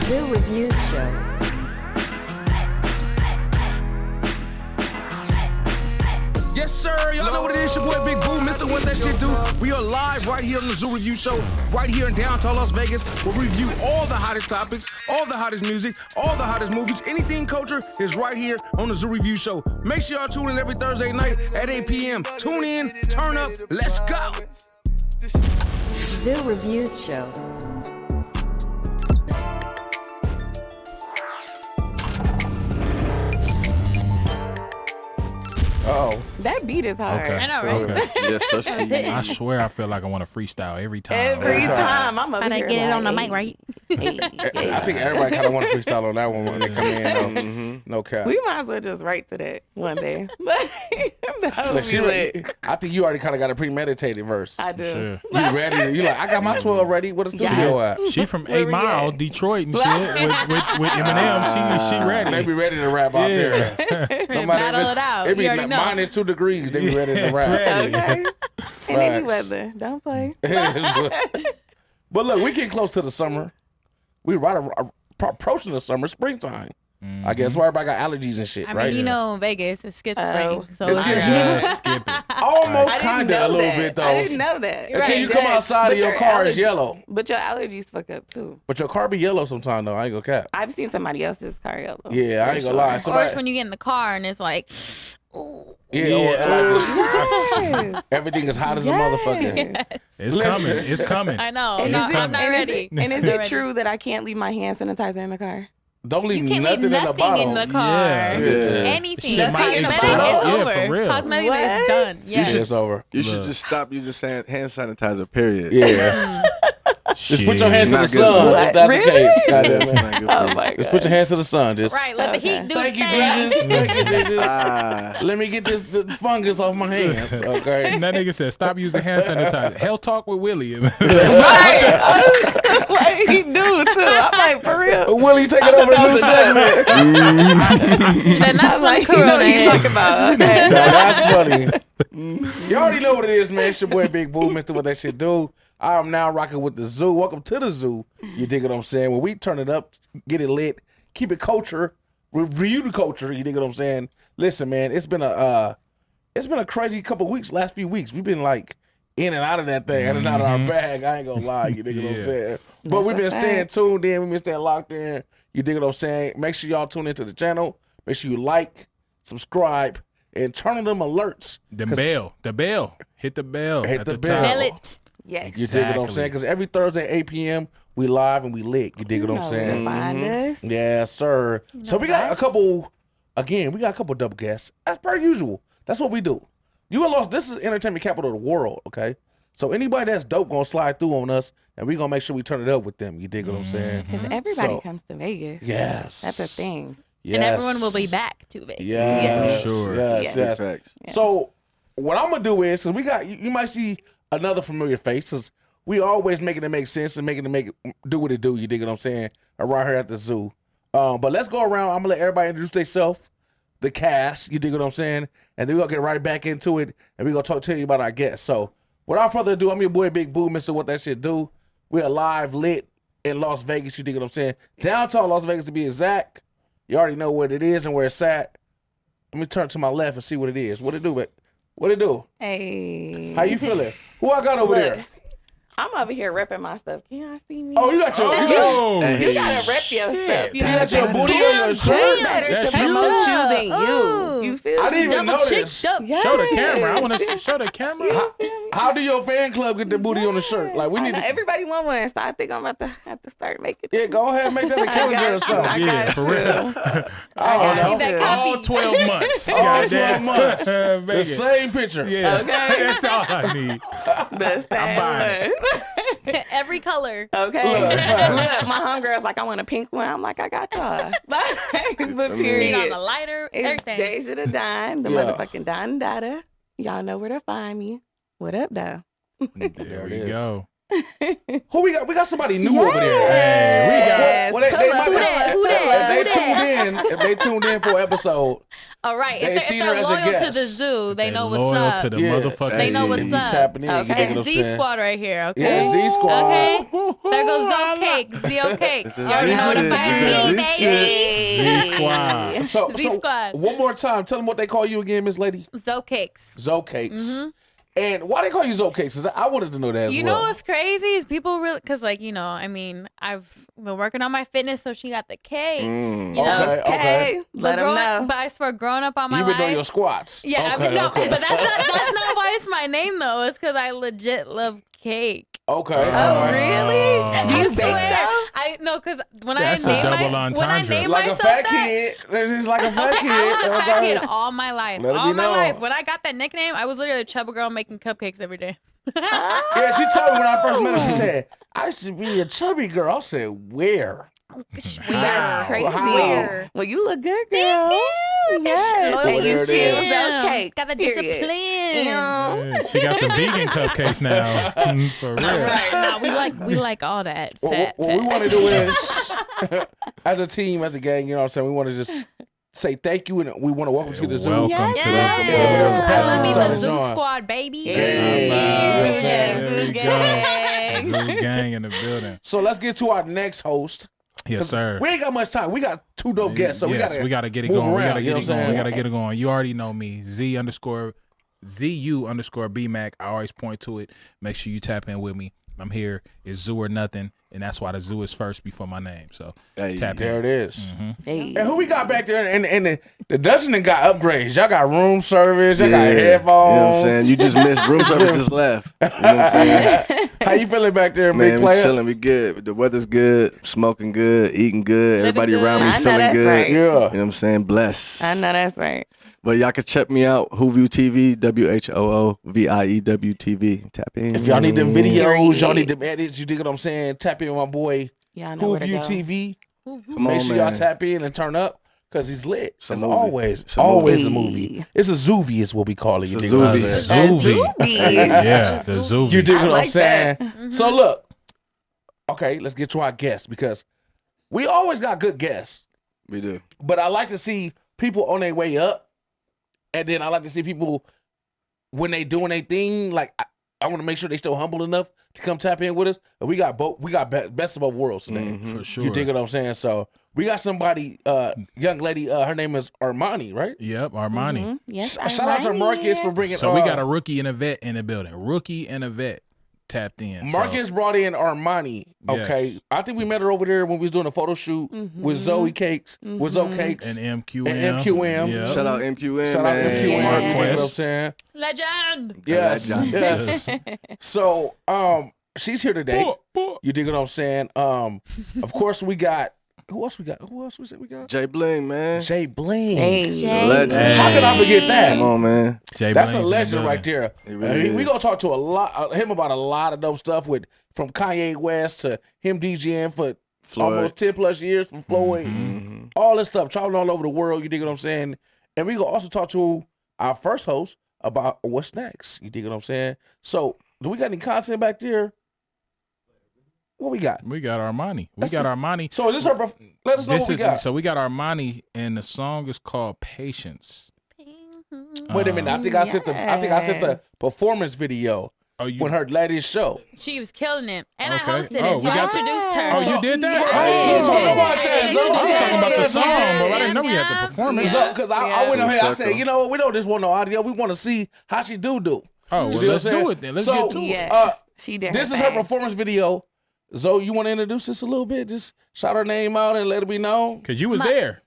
Zoo Reviews Show. Yes, sir. Y'all know what it is. Your boy Big Boo, Mr. What That Shit Do. We are live right here on the Zoo Review Show, right here in downtown Las Vegas. We'll review all the hottest topics, all the hottest music, all the hottest movies. Anything culture is right here on the Zoo Review Show. Make sure y'all tune in every Thursday night at 8 p.m. Tune in, turn up, let's go. Zoo Reviews Show. Oh, that beat is hard. Okay. I know, right? Okay. yes, such I swear I feel like I want to freestyle every time. Every time I'm over Trying to here get it like, on the mic, right? I think everybody kind of want to freestyle on that one when they come in. No cap. We might as well just write to that one day. That would be lit. I think you already kind of got a premeditated verse. I do. Sure. You ready? You like, I got my 12 ready. Where the studio at? She from Where 8 we Mile, at? Detroit and shit with Eminem. She ready. They be ready to rap out there. No matter Battle if it out. It be You already know. minus 2 degrees. They be ready to rap. Okay. In any Facts. weather. Don't play. But look, we getting close to the summer. We approaching the summer, springtime. I guess why everybody got allergies and shit, I mean, right? you know, in Vegas, it skips Oh. spring. So It's it's skipping. Skip it. Almost I didn't kind know of a little that. bit though. I didn't know that. Until you come outside But and your your car is allergies- yellow. But your allergies fuck up too. But your car be yellow sometime though. I ain't gonna cap. I've seen somebody else's car yellow. Yeah, I For ain't sure. gonna lie. Or Somebody, it's when you get in the car and it's like, ooh. Yes. everything is hot as a motherfucker. Yes. It's Listen. coming. It's coming. I know. And No, is it- I'm not and is ready. it- And is Not it ready. true that I can't leave my hand sanitizer in the car? Don't leave You can't nothing, leave nothing in the bottle. in the car. Yeah. Anything. Shit The might cosmetic explode. is Yeah, over. for real. Cosmetic What? is done. Yeah. It's over. You should Look. just stop using hand sanitizer, period. Yeah. Just put your hands Shit. to the It's not sun good. if that's Really? the case. Yeah, Goddamn it's it. not good Oh for my you. Just god. put your hands to the sun. Just Right. Let the Okay. heat do Thank you, its thing. Jesus. Thank you, Jesus. Ah, Let me get the fungus off my hands. Okay. And that nigga said, stop using hand sanitizer. Hell talk with Willie. Right. That's what he do too. I'm like, for real. Willie, take it over the new segment. Then that's I'm when like, you know Corona what you hit. talking about. Okay. No, that's funny. You already know what it is, man. It's your boy Big Boo, Mr. What That Shit Do. I am now rocking with the Zoo. Welcome to the Zoo. You dig what I'm saying? When we turn it up, get it lit, keep it culture, review the culture. You dig what I'm saying? Listen, man, it's been a crazy couple weeks. Last few weeks, we've been like in and out of that thing, in and out of our bag. I ain't gonna lie. You dig what I'm Yeah. saying? But That's we've a been staying fact. tuned in. We've been staying locked in. You dig what I'm saying? Make sure y'all tune into the channel. Make sure you like, subscribe, and turn on them alerts. The 'Cause bell. The bell. Hit the bell. Hit at the the bell. top. Bell it. Yes. You dig what I'm Exactly. saying? Because every Thursday, 8 p.m., we live and we lit. You dig what I'm You saying? know where to find us. Yes, sir. So we got a couple, again, we got a couple double guests. As per usual. That's what we do. You and Lost, this is entertainment capital of the world, okay? So anybody that's dope gonna slide through on us, and we gonna make sure we turn it up with them. You dig what I'm saying? Because everybody So- comes to Vegas. Yes. That's a thing. Yes. And everyone will be back to Vegas. Yes. Sure. Yes, Yes. yes. facts. So what I'm gonna do is, because we got, you might see another familiar face, because we always making it make sense and making it do what it do. You dig what I'm saying? Around here at the Zoo. But let's go around. I'm gonna let everybody introduce themselves, the cast. You dig what I'm saying? And then we're gonna get right back into it, and we're gonna tell you about our guests. So without further ado, I'm your boy Big Boo, Mr. What That Shit Do. We're live, lit in Las Vegas. You dig what I'm saying? Downtown Las Vegas to be exact. You already know what it is and where it's at. Let me turn to my left and see what it is. What it do, man? What it do? Hey. How you feeling? Who I got over Look, there? I'm over here repping my stuff. Can y'all see me? Oh, you got your, That's you got, Oh, You gotta rep your stuff. you got your booty on your shirt. Way better That's to you. promote you than Ooh. you. You feel I didn't me? even Double cheek notice. up. show the camera. I Yes. want to show the camera. How do your fan club get the booty on the shirt? Like we I need know, to. everybody want one, so I think I'm about to have to start making it. Yeah, go ahead and make that a calendar or I something. Yeah, got for you. real. I don't got know. you. That copy. All 12 months. All 12 Goddamn. months. The Vegas. same picture. Yeah. Okay. That's all I need. The same buying one. Every color. Okay. Look, Look, my homegirl's like, I want a pink one. I'm like, I got y'all. But Need on the period. lighter. It's Everything. Deja the Dime, the Yeah. motherfucking Don Dada. Y'all know where to find me. What up, though? There we go. Who we got? We got somebody new over there. Hey, we got. Well, they might Who that? Who that? if they tuned in for an episode, All right. They If seen they're her as a loyal to guest. the zoo, they know what's loyal up. to the Yeah. motherfucking. They know zoo. what's you up. tapping in. You Okay. dig what I'm It's Z saying? Squad right here, okay? Yeah, Z Squad. Okay. There goes Zo Cakes. Zo Cakes. This is You already Z know the shit. fire This me, is Z baby. Z Squad. So, Z Squad. one more time, tell them what they call you again, Miss Lady. Zo Cakes. Zo Cakes. And why they call you Zo Cakes? 'Cause I wanted to know that as You well. know what's crazy is people really, because like, you know, I mean, I've been working on my fitness, so she got the cakes. You know? Okay. Let them know. But I swear, growing up all my You've been life. doing your squats. Yeah, Okay, I mean, no, okay. but that's not why it's my name though. It's because I legit love cake. Okay. Oh, really? Do you bake swear. though? I know because when That's I a name double when I entendre. name Like a myself fat that, kid. It's like a fat Okay, kid. I was a fat Okay. kid all my life. Let it All be my known. life. When I got that nickname, I was literally a chubby girl making cupcakes every day. Yeah, she told me when I first met her, she said, I should be a chubby girl. I said, where? That's crazy. How? Well, you look good, girl. Yes. Loyal Well, And you there it still is. about cake. Got the period. discipline. Yeah, she got the vegan cupcakes now. For real. Right. No, we like all that. Fat, What we fat. want to do is, as a team, as a gang, you know what I'm saying, we want to just say thank you and we want to welcome you to the zoo. Welcome to Yes. Yeah. Let me Yeah. the zoo Yeah. squad, baby. Yeah. There we go. Gang. Zoo gang in the building. So let's get to our next host. Yes, sir. We ain't got much time. We got two dope guests, so Yes, we gotta get it move going. We around, gotta you get know it what I'm going. We saying? gotta get it going. You already know me. ZU_BMAC. I always point to it. Make sure you tap in with me. I'm here. It's zoo or nothing, and that's why the zoo is first before my name. So Hey, tap There in. it is. Hey. And who we got back there? And the dungeon done got upgrades. Y'all got room service. Y'all got You know headphones. what I'm saying? You just missed room service just left. You know what I'm saying? How you feeling back there, Man, big we player? chilling, we good. The weather's good, smoking good, eating good. Everybody good. around me I know feeling that's good. right. You know Yeah. what I'm saying? Blessed. I know that's right. But y'all can check me out, Whoview TV, WHOOVIEW TV. Tap in. If y'all need them videos, Period. y'all need them edits, you dig what I'm saying? Tap in with my boy, Y'all know where to Whoview go. TV. Come Make on, sure y'all man. tap in and turn up because he's lit. It's a As movie. always. It's a Always movie. a movie. It's a zoovie is what we call it. You It's a dig what I'm zoovie. saying? Zoovie. Yeah, the Zoovie. You dig I what I'm like saying? that. So look, okay, let's get to our guests because we always got good guests, We do. but I like to see people on their way up, and then I like to see people when they doing their thing. Like I want to make sure they still humble enough to come tap in with us. And we got both. We got best of both worlds today. For sure. You dig what I'm saying? So we got somebody, young lady. Her name is Armani, right? Yep, Armani. Yes, Shout out to Marcus for bringing. So we got a rookie and a vet in the building. Rookie and a vet tapped in. Marcus brought in Armani. Okay, Yes. I think we met her over there when we was doing a photo shoot with Zoe Cakes, with Zoe Cakes, And MQM. And MQM. Yep. Shout out MQM, Shout out man. MQM. Mark You dig what I'm Quest. saying? Legend. Yes, Legend. yes. So, she's here today. You dig what I'm saying? Of course we got. Who else we got? Who else we said we got? Jay Bling, man. Jay Bling. Hey. Legend. How can I forget that? Come on, man. Jay That's a Bling's in the legend building. right there. He really We is. gonna talk to him about a lot of dope stuff with from Kanye West to him DJing for Floyd. almost 10+ years from Floyd, all this stuff, traveling all over the world. You dig what I'm saying? And we gonna also talk to our first host about what's next. You dig what I'm saying? So, do we got any content back there? What we got? We got Armani. We That's got the- Armani. So is this her? Let us know This what we is got. so we got Armani, and the song is called Patience. Wait a minute. I think I sent the. I think I sent the Yes. performance video Oh, you? when her latest show. She was killing it. And Okay. I hosted Oh, it, we so I got- introduced her. Oh, you did that? So, Oh, talk about that. I I was talking about the Yeah, song, but I didn't know we had yeah. the performance. Because I went ahead, I Circle. said, you know what, we don't just want no audio, we want to see how she do. Oh, You well, dig what let's I'm saying? do it then. Let's So, get to it. Yes. She did. This is her performance video. Zoe, you want to introduce this a little bit? Just shout her name out and let it be known. Because you was there.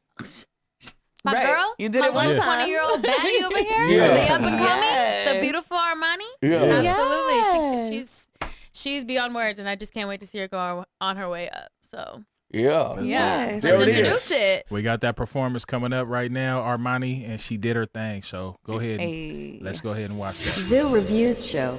My Right. girl, You did my it one little time. 20-year-old baddie over here, Yeah. the up and coming, Yes. the beautiful Armani. Yeah. Absolutely, Yes. she's beyond words, and I just can't wait to see her go on her way up. So Yeah. Yes. There let's it introduce is. it. We got that performance coming up right now, Armani, and she did her thing. So go ahead. And, Hey. let's go ahead and watch that. Zoo Reviews Show.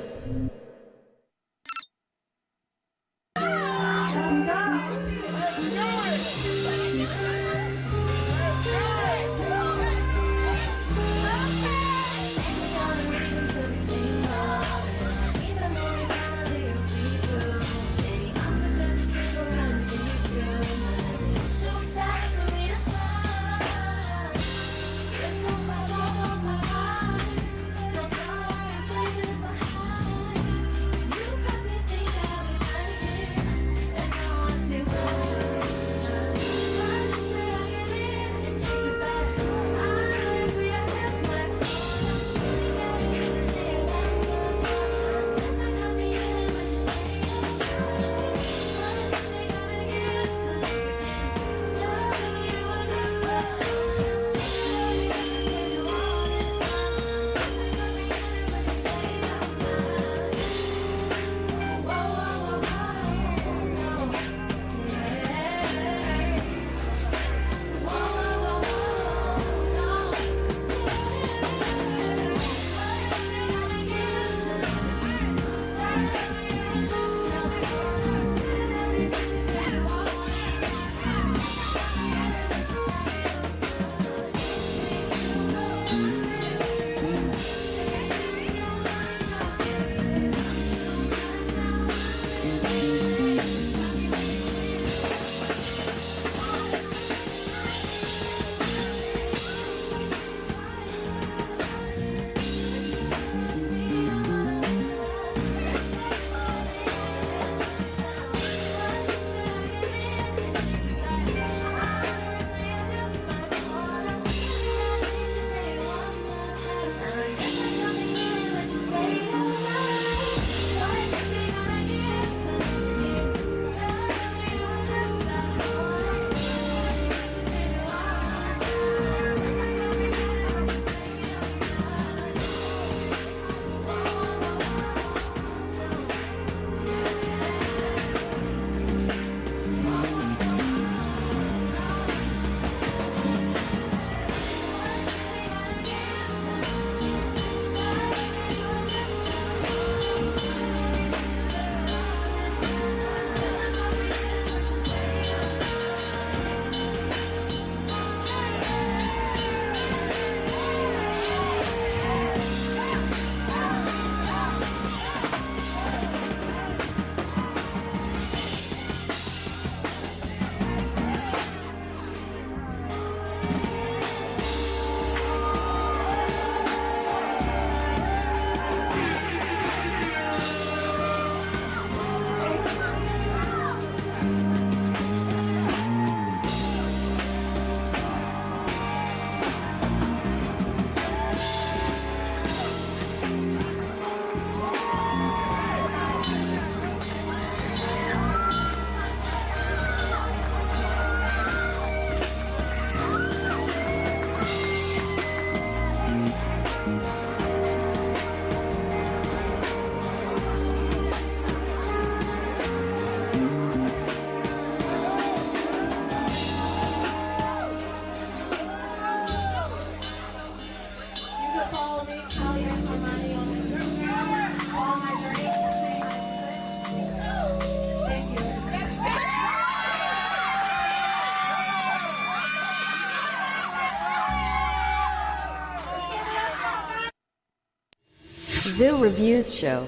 Zoo Reviews Show.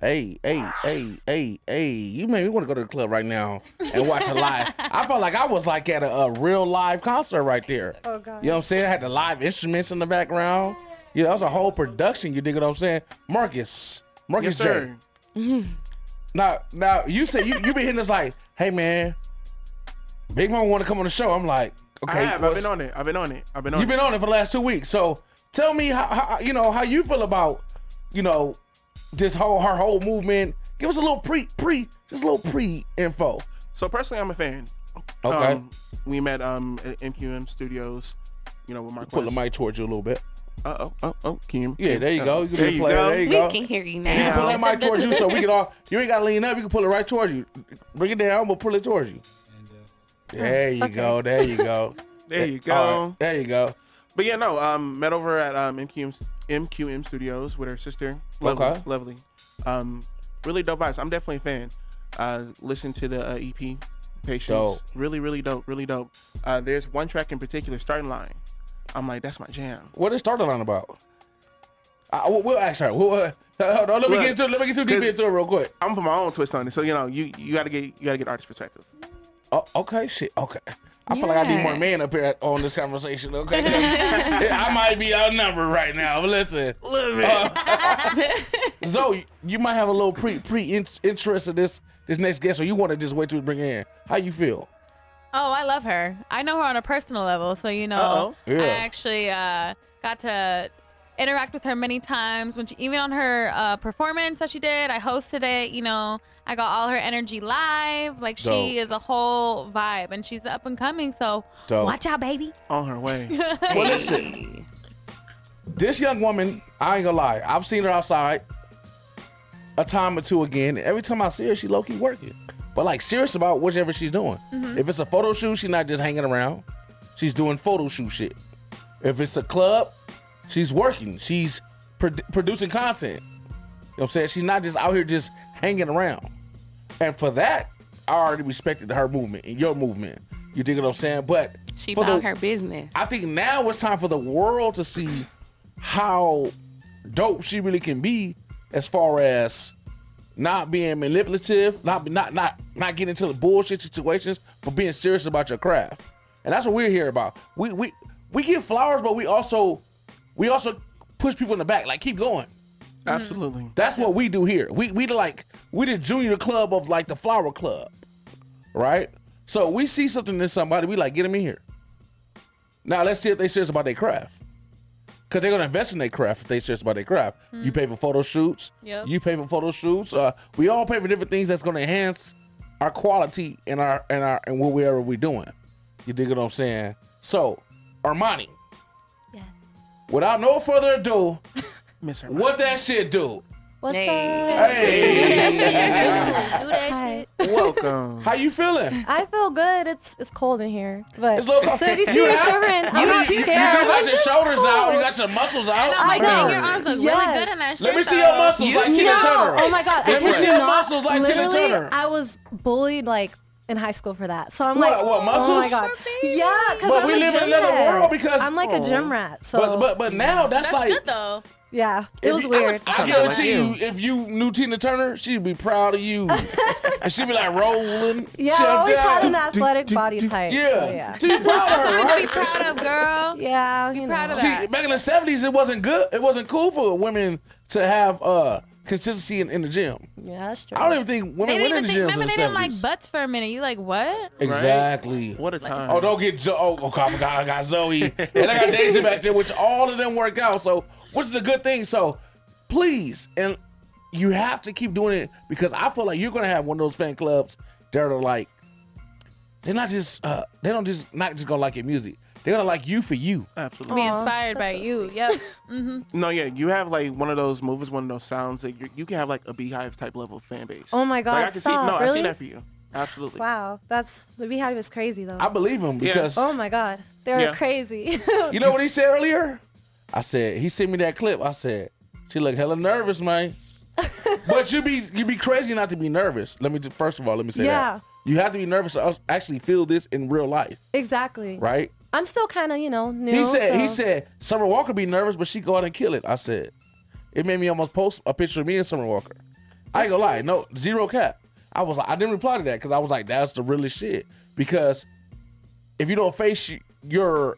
Hey, you made me want to go to the club right now and watch a live. I felt like I was like at a real live concert right there. Oh, God. You know what I'm saying? I had the live instruments in the background. Yeah, that was a whole production. You dig what I'm saying? Marcus Yes, J. sir. Now you say you been hitting us like, hey man, Big Mama want to come on the show. I'm like, okay. I've been on it. You've been on it for the last 2 weeks. So tell me how you feel about, this her whole movement. Give us a little just a little pre info. So personally, I'm a fan. Okay. We met at MQM Studios. With my Pull the mic towards you a little bit. Oh, Kim. Yeah, there you go. You can There be a you player. go. There you We go. can hear you You now. can pull that mic towards you so we can all. You ain't gotta lean up. You can pull it right towards you. Bring it down. We'll pull it towards you. There you go. There you go. There you go. All right, there you go. But yeah, no. Met over at MQM Studios with her sister. Lovely, Okay. lovely. Really dope vibes. I'm definitely a fan. Listen to the EP, Patience. Dope. Really, really dope. Really dope. There's one track in particular, Starting Line. I'm like, that's my jam. What is Starting Line about? We'll ask her. Hold on, let me get too deep into it real quick. I'm gonna put my own twist on it. So you gotta get artist perspective. Oh, okay, shit, okay. I feel like I need more man up here on this conversation. Okay, I might be outnumbered right now. But listen, Zoe, you might have a little interest in this next guest, or you want to just wait till we bring her in. How you feel? Oh, I love her. I know her on a personal level, so Uh-oh. Yeah. I actually got to interact with her many times when even on her performance that she did. I hosted it. I got all her energy live. Like Dope. she is a whole vibe, and she's up and coming. So Dope. watch out, baby. On her way. Well, listen, this young woman, I ain't gonna lie, I've seen her outside a time or two again. Every time I see her, she low key working. But like serious about whatever she's doing. If it's a photo shoot, she's not just hanging around. She's doing photo shoot shit. If it's a club, she's working. She's producing content. You know what I'm saying? She's not just out here just hanging around. And for that, I already respected her movement and your movement. You dig what I'm saying? But She for about her business. I think now it's time for the world to see how dope she really can be as far as not being manipulative, not getting into the bullshit situations, but being serious about your craft. And that's what we're here about. We give flowers, but we also push people in the back. Like, keep going. Absolutely. That's what we do here. We the junior club of like the flower club, right? So we see something in somebody, we like, get them in here. Now let's see if they serious about their craft. Because they're gonna invest in their craft if they serious about their craft. You pay for photo shoots. Yep. You pay for photo shoots. We all pay for different things that's gonna enhance our quality and whatever we're doing. You dig what I'm saying? So, Armani. Yes. Without no further ado, Miss her. what that shit do? What's Hey. up? Hey, Do that Hi. shit. Welcome. how you feeling? I feel good. It's cold in here, but It's a little cold. so if you see You me have- shivering, I'm not You scared. got your shoulders out. You cold. got your muscles out. I know, I but dang, know. your arms look Yes. really good in that shirt. Let me see though. your muscles like Tina No, Turner. oh my God, I Let me kid see you your not. muscles like Tina Literally, Turner. I was bullied like in high school for that. So I'm What- like, what, oh muscles? my God, yeah, because But I'm we a live in gym another rat. world because- I'm like a gym rat. So But now that's That's like. good though. yeah, it was weird. I Something guarantee like you, if you knew Tina Turner, she'd be proud of you. And she'd be like rolling. Yeah, She'd I always be had an like, athletic body type. Yeah. So yeah. She'd be proud of her, Something to be right? proud of, girl. Yeah, you proud know. of See, that. back in the 70s, it wasn't good. It wasn't cool for women to have consistency in the gym. Yeah, that's true. I don't even think women They went didn't in the even think. gyms Remember, in they the didn't like 70s. butts for a minute. You like what? Exactly. What a time. Oh, don't get I forgot I got Zoe. And I got Daisy back there, which all of them work out. So, which is a good thing. So, please, and you have to keep doing it because I feel like you're gonna have one of those fan clubs that are like, they're not just they don't just not just gonna like your music. They're gonna like you for you. Absolutely. Be Aw, inspired by that's so you. sweet. Yep. No, yeah, you have like one of those movies, one of those sounds that you can have like a beehive type level fan base. Oh my God, Like, I can stop, see, no, I really? see that for you. Absolutely. Wow, the beehive is crazy though. I believe him because Oh my God, they're Yeah. crazy. you know what he said earlier? I said he sent me that clip. I said she look hella nervous, man. But you be crazy not to be nervous. First of all, let me say Yeah. that you have to be nervous to actually feel this in real life. Exactly. Right? I'm still kind of, new. He said, Summer Walker be nervous, but she go out and kill it. I said, it made me almost post a picture of me and Summer Walker. I ain't gonna lie, no, zero cap. I was like, I didn't reply to that because I was like, that's the realest shit. Because if you don't face your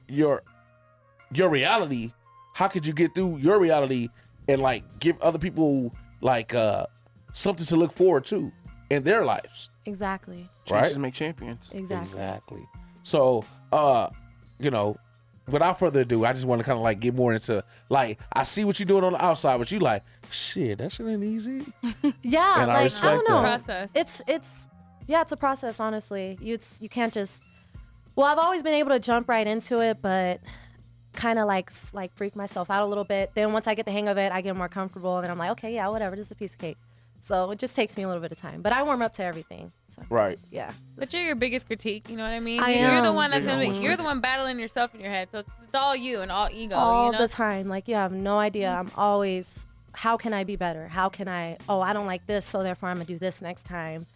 reality, how could you get through your reality and like give other people like something to look forward to in their lives? Exactly. Right? Chances make champions. Exactly. So, without further ado, I just want to kind of like get more into like I see what you're doing on the outside, but you like shit. That shit ain't easy. Yeah, And I like I respect don't know. that. Process. It's a process. Honestly, you can't just. Well, I've always been able to jump right into it, but kind of like freak myself out a little bit. Then once I get the hang of it, I get more comfortable, and then I'm like, okay, yeah, whatever, just a piece of cake. So it just takes me a little bit of time, but I warm up to everything. So Right. yeah. But you're your biggest critique, you know what I mean? I You're the am. one that's Yeah, you're the one battling yourself in your head. So it's all you and all ego. All you know? the time. Like you have no idea. I'm always, how can I be better? How can I, I don't like this, so therefore I'm gonna do this next time.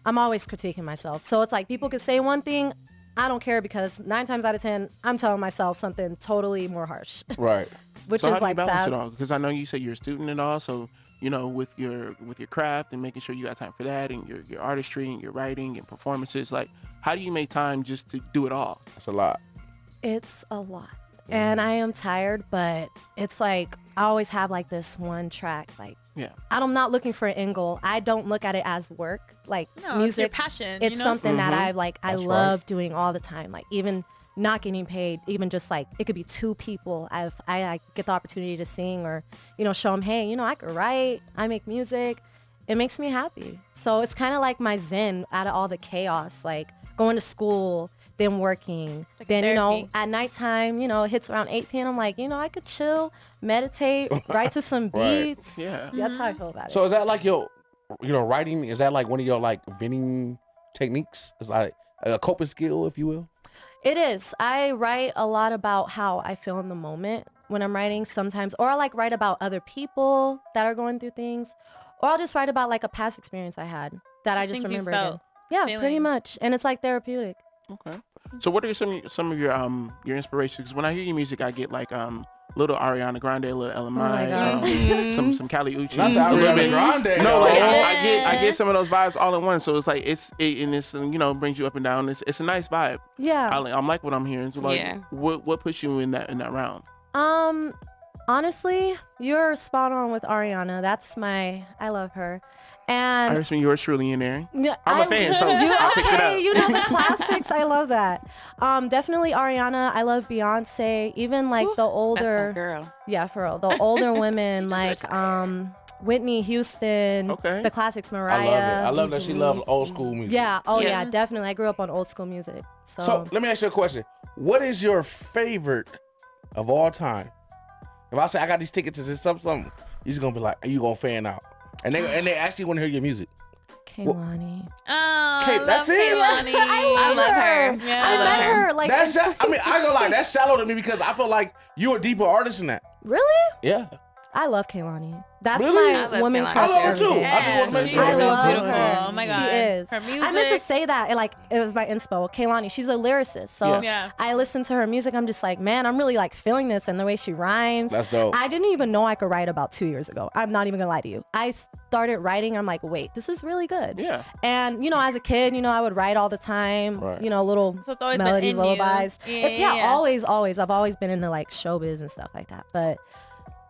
I'm always critiquing myself. So it's like people could say one thing, I don't care because 9 times out of 10, I'm telling myself something totally more harsh, Right. which So how is do you like balance sad. it all? Because I know you say you're a student and all, so with your craft and making sure you got time for that, and your artistry and your writing and performances. Like, how do you make time just to do it all? That's a lot. It's a lot. And I am tired, but it's like I always have like this one track. Like Yeah. I'm not looking for an end goal. I don't look at it as work. Like No, it's your music, passion. it's you know? something that I That's love doing all the time. Like even not getting paid, even just like it could be 2 people. I get the opportunity to sing or show them, hey, I could write, I make music. It makes me happy. So it's kind of like my zen out of all the chaos, like going to school, then working, Like then therapy. at nighttime, it hits around 8 p.m. I'm like, I could chill, meditate, write to some Right. beats. Yeah. That's how I feel about it. So is that like your, writing? Is that like one of your like venting techniques? Is like a coping skill, if you will? It is. I write a lot about how I feel in the moment when I'm writing sometimes, or I like write about other people that are going through things, or I'll just write about like a past experience I had that I just Things you remember felt, again. Yeah, pretty feeling. much. And it's like therapeutic. Okay. So what are some of your inspirations? 'Cause when I hear your music, I get like little Ariana Grande, little Ella Mai, God. some Kali Uchis, Not the a little Ariana bit. Grande. No, like Yeah. I get some of those vibes all at once. So it's like it's brings you up and down. It's a nice vibe. Yeah. I'm like what I'm hearing. So like, Yeah. what puts you in that round? Honestly, you're spot on with Ariana. I love her. And I heard some yours truly in there. yeah, I'm a fan, so I'll pick it up. Hey, the classics. I love that. Definitely Ariana. I love Beyonce. Even like the That's my older, girl. yeah, for real. The older women like Whitney Houston. Okay. The classics, I Mariah. love it. I love that she loves old school music. Yeah. Oh Yeah. yeah. Definitely. I grew up on old school music. So let me ask you a question. What is your favorite of all time? If I say I got these tickets to this something, you're just gonna be like, you gonna fan out, and they actually want to hear your music. Kehlani. Oh, Kate, I that's love it? Kehlani. I love her. Yeah. I met her like. That's in I mean, I ain't gonna lie, that's shallow to me because I feel like you're a deeper artist than that. Really? Yeah. I love Kehlani. That's Really? I my love woman Kehlani. crush. I love her every too. day. I just want to make she's sure. I so love beautiful. her. Oh my She god. is. Her music. I meant to say that, it was my inspo. Kehlani, she's a lyricist. So Yeah. Yeah. I listen to her music. I'm just like, man, I'm really like feeling this and the way she rhymes. That's dope. I didn't even know I could write about 2 years ago. I'm not even gonna lie to you. I started writing. I'm like, wait, this is really good. Yeah. And as a kid, I would write all the time. Right. Little So it's always been melodies, in you. lullabies. Yeah. Always. I've always been into like showbiz and stuff like that. But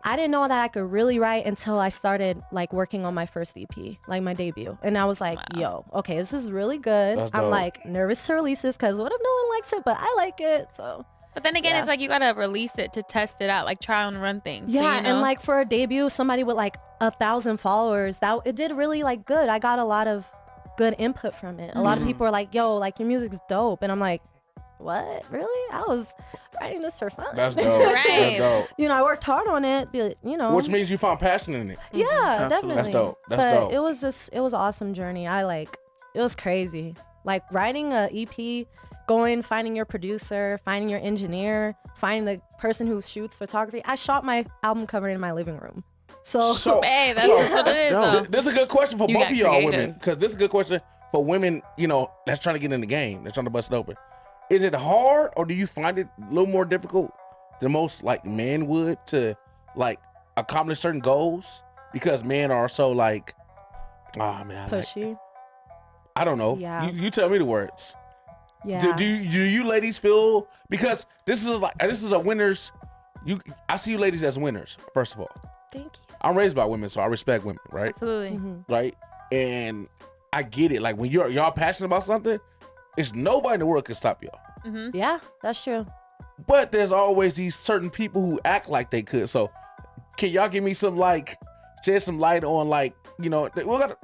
I didn't know that I could really write until I started like working on my first EP, like my debut. And I was like, yo, okay, this is really good. That's I'm dope. like nervous to release this because what if no one likes it, but I like it. So But then again, Yeah. it's like you gotta release it to test it out, like try and run things. So, yeah, you know? and like for a debut, somebody with like 1,000 followers, that it did really like good. I got a lot of good input from it. A lot of people are like, yo, like your music's dope. And I'm like, what? Really? I was writing this for fun. That's dope. Right. That's dope. I worked hard on it, but Which means you found passion in it. yeah, Absolutely. definitely. That's dope. That's but dope. it was an awesome journey. It was crazy. Like writing a EP, finding your producer, finding your engineer, finding the person who shoots photography. I shot my album cover in my living room. So, Hey, that's what it is, though. This is a good question for You both got of y'all creative. women, because this is a good question for women, that's trying to get in the game. They're trying to bust it open. is it hard, or do you find it a little more difficult than most like men would to like accomplish certain goals because men are so like, oh man, Pushy. I don't know. Yeah. You tell me the words. Yeah. Do you ladies feel, because this is a winners. I see you ladies as winners. First of all, Thank you. I'm raised by women, so I respect women, right? Absolutely. Mm-hmm. Right, and I get it. Like when y'all passionate about something, it's nobody in the world can stop y'all. Mm-hmm. Yeah, that's true. But there's always these certain people who act like they could. So can y'all give me some like, shed some light on like, you know,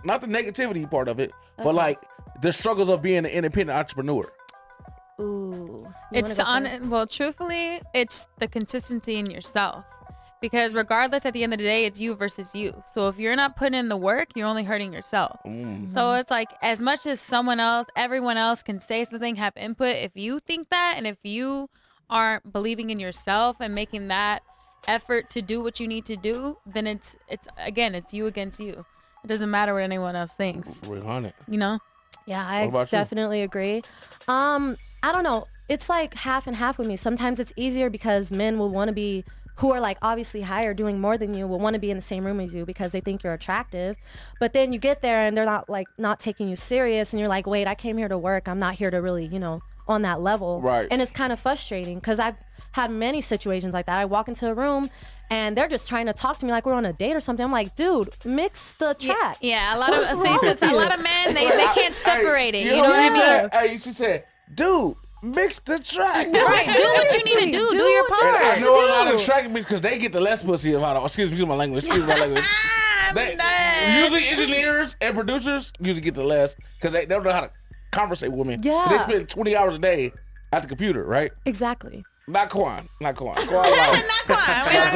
not the negativity part of it, but like the struggles of being an independent entrepreneur. Ooh. Well, truthfully, it's the consistency in yourself. Because regardless, at the end of the day, it's you versus you. So if you're not putting in the work, you're only hurting yourself. So it's like, as much as everyone else can say something, have input, if you think that, and if you aren't believing in yourself and making that effort to do what you need to do, then it's you against you. It doesn't matter what anyone else thinks. 300. You know? Yeah, I definitely agree. I don't know. It's like half and half with me. Sometimes it's easier because men will want to be, who are like obviously higher, doing more than you, will want to be in the same room as you because they think you're attractive. But then you get there and they're not taking you serious, and you're like, wait, I came here to work. I'm not here to really, on that level. Right. And it's kind of frustrating because I've had many situations like that. I walk into a room and they're just trying to talk to me like we're on a date or something. I'm like, dude, mix the track. Yeah, a lot of men, they can't separate it. You know what I mean? Hey, she said, dude, mix the track. Right, do what you need to do. Do your part. I know a lot of track because they get the less pussy about it. Excuse my language. Usually engineers and producers usually get the less because they don't know how to conversate with women. Yeah. They spend 20 hours a day at the computer, right? Exactly. Not Quan. Not Quan. Not Quan. I'm